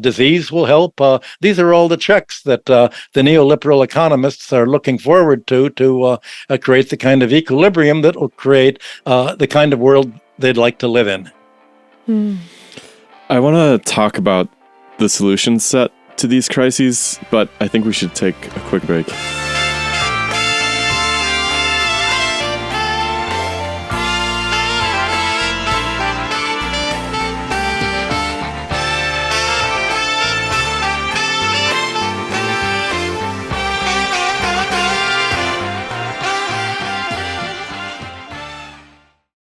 disease will help. These are all the checks that the neoliberal economists are looking forward to create the kind of equilibrium that will create the kind of world they'd like to live in.
I want to talk about the solution set to these crises, but I think we should take a quick break.